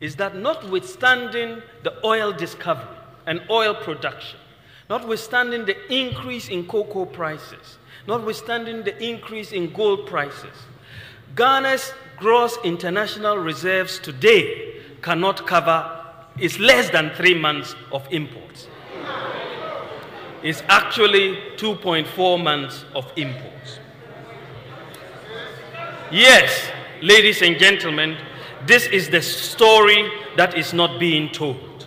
is that notwithstanding the oil discovery and oil production, notwithstanding the increase in cocoa prices, notwithstanding the increase in gold prices, Ghana's gross international reserves today cannot cover, is less than 3 months of imports. It's actually 2.4 months of imports. Yes, ladies and gentlemen, this is the story that is not being told.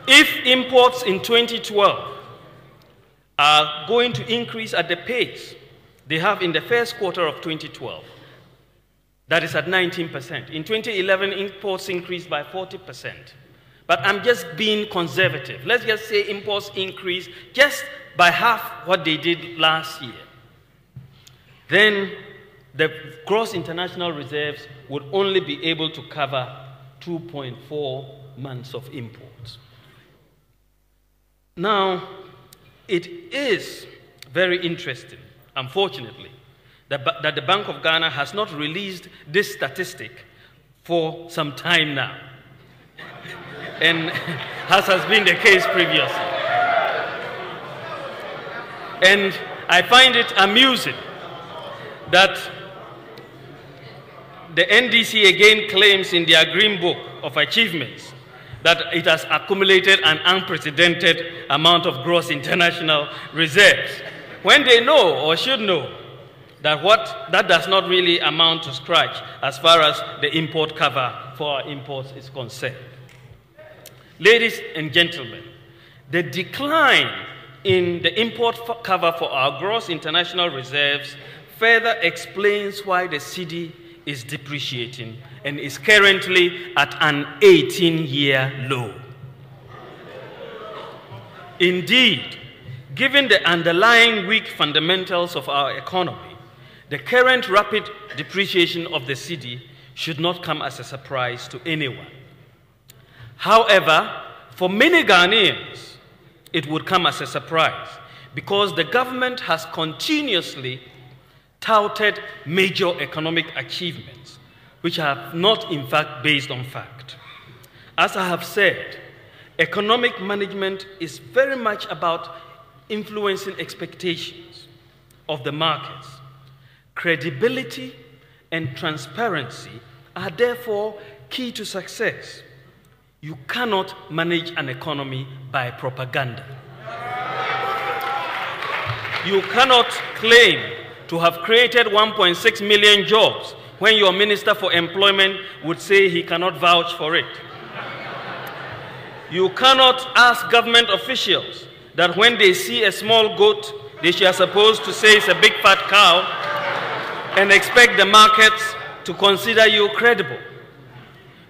If imports in 2012 are going to increase at the pace they have in the first quarter of 2012, that is at 19%. In 2011, imports increased by 40%. But I'm just being conservative. Let's just say imports increased just by half what they did last year. Then the gross international reserves would only be able to cover 2.4 months of imports. Now, it is very interesting, unfortunately, that the Bank of Ghana has not released this statistic for some time now, and as has been the case previously. And I find it amusing that the NDC again claims in their Green Book of Achievements that it has accumulated an unprecedented amount of gross international reserves, when they know or should know that that does not really amount to scratch as far as the import cover for our imports is concerned. Ladies and gentlemen, the decline in the import cover for our gross international reserves further explains why the cedi is depreciating and is currently at an 18-year low. Indeed, given the underlying weak fundamentals of our economy, the current rapid depreciation of the cedi should not come as a surprise to anyone. However, for many Ghanaians, it would come as a surprise because the government has continuously touted major economic achievements, which are not in fact based on fact. As I have said, economic management is very much about influencing expectations of the markets. Credibility and transparency are therefore key to success. You cannot manage an economy by propaganda. You cannot claim to have created 1.6 million jobs when your Minister for Employment would say he cannot vouch for it. You cannot ask government officials that when they see a small goat, they are supposed to say it's a big fat cow and expect the markets to consider you credible.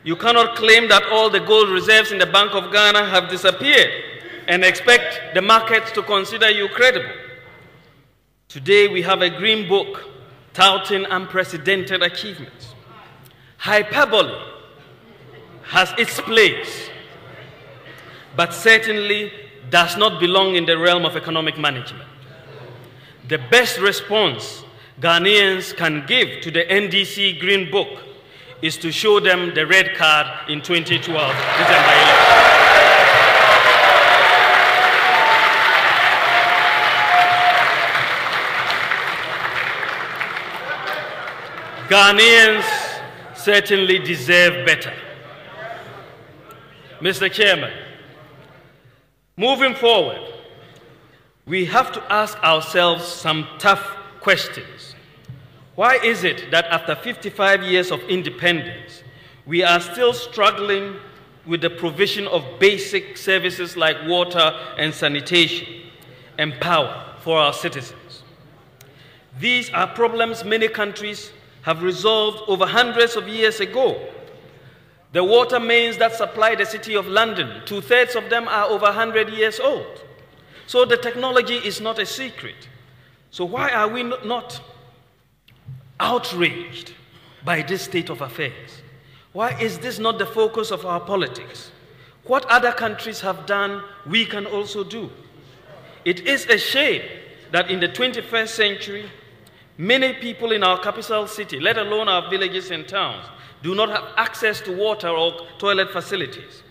You cannot claim that all the gold reserves in the Bank of Ghana have disappeared and expect the markets to consider you credible. Today we have a green book touting unprecedented achievements. Hyperbole has its place, but certainly does not belong in the realm of economic management. The best response Ghanaians can give to the NDC Green Book is to show them the red card in 2012 December election. Ghanaians certainly deserve better. Mr. Chairman, moving forward, we have to ask ourselves some tough questions. Why is it that after 55 years of independence, we are still struggling with the provision of basic services like water and sanitation and power for our citizens? These are problems many countries have resolved over hundreds of years ago. The water mains that supply the city of London, 2/3 of them are over 100 years old. So the technology is not a secret. So why are we not outraged by this state of affairs? Why is this not the focus of our politics? What other countries have done, we can also do. It is a shame that in the 21st century, many people in our capital city, let alone our villages and towns, do not have access to water or toilet facilities.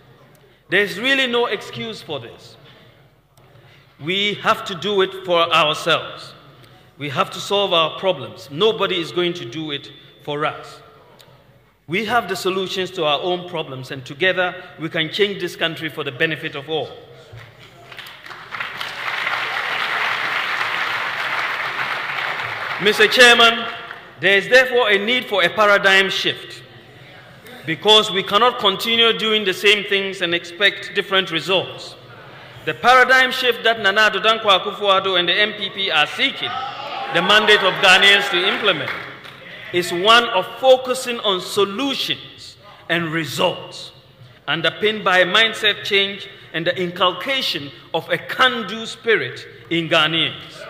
There is really no excuse for this. We have to do it for ourselves. We have to solve our problems. Nobody is going to do it for us. We have the solutions to our own problems, and together we can change this country for the benefit of all. Mr. Chairman, there is therefore a need for a paradigm shift, because we cannot continue doing the same things and expect different results. The paradigm shift that Nana Addo Dankwa Akufo-Addo and the MPP are seeking the mandate of Ghanaians to implement is one of focusing on solutions and results, underpinned by a mindset change and the inculcation of a can-do spirit in Ghanaians.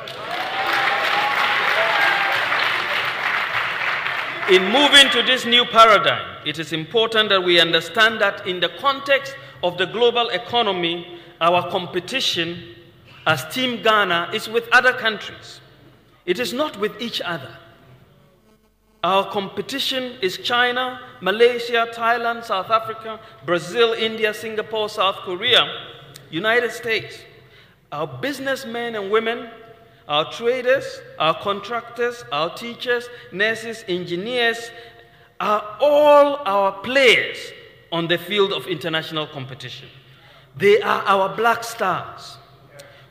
In moving to this new paradigm, it is important that we understand that in the context of the global economy, our competition as Team Ghana is with other countries. It is not with each other. Our competition is China, Malaysia, Thailand, South Africa, Brazil, India, Singapore, South Korea, United States. Our businessmen and women, our traders, our contractors, our teachers, nurses, engineers are all our players on the field of international competition. They are our black stars.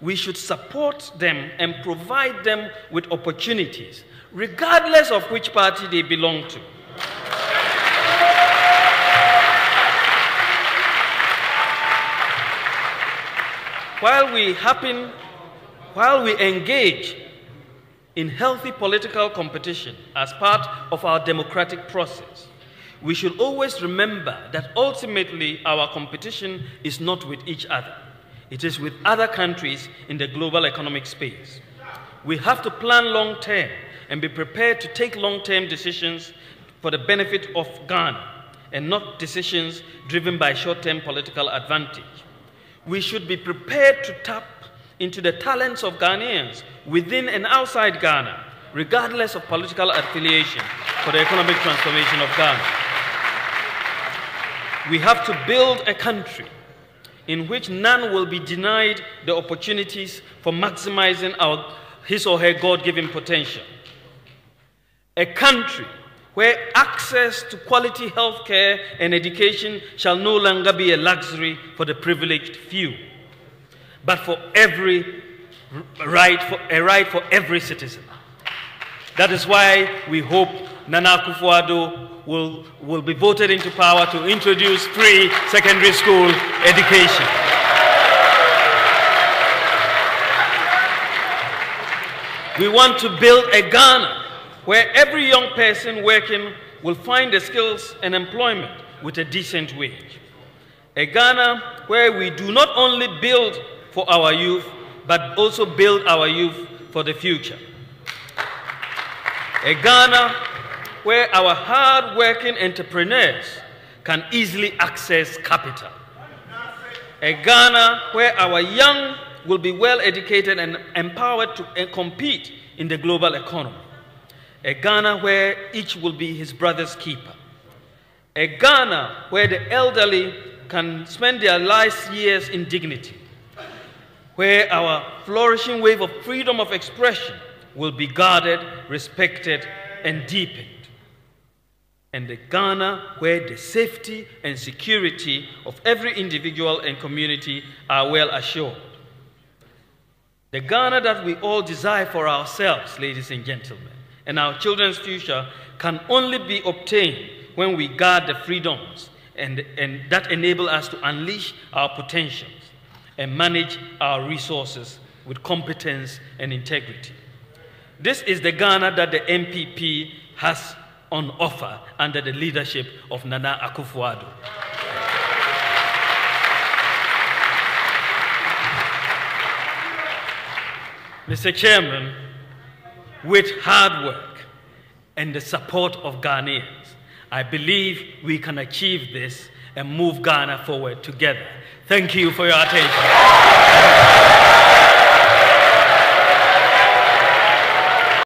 We should support them and provide them with opportunities, regardless of which party they belong to. While we engage in healthy political competition as part of our democratic process, we should always remember that ultimately our competition is not with each other. It is with other countries in the global economic space. We have to plan long-term and be prepared to take long-term decisions for the benefit of Ghana and not decisions driven by short-term political advantage. We should be prepared to tap into the talents of Ghanaians within and outside Ghana, regardless of political affiliation, for the economic transformation of Ghana. We have to build a country in which none will be denied the opportunities for maximizing his or her God-given potential. A country where access to quality health care and education shall no longer be a luxury for the privileged few, but for a right for every citizen. That is why we hope Nana Akufo-Addo will be voted into power to introduce free secondary school education. We want to build a Ghana where every young person working will find the skills and employment with a decent wage. A Ghana where we do not only build for our youth, but also build our youth for the future. A Ghana where our hard-working entrepreneurs can easily access capital. A Ghana where our young will be well-educated and empowered to compete in the global economy. A Ghana where each will be his brother's keeper. A Ghana where the elderly can spend their last years in dignity. Where our flourishing wave of freedom of expression will be guarded, respected, and deepened. And the Ghana where the safety and security of every individual and community are well assured. The Ghana that we all desire for ourselves, ladies and gentlemen, and our children's future can only be obtained when we guard the freedoms and that enable us to unleash our potentials and manage our resources with competence and integrity. This is the Ghana that the MPP has on offer under the leadership of Nana Akufo-Addo. Mr. Chairman, with hard work and the support of Ghanaians, I believe we can achieve this and move Ghana forward together. Thank you for your attention.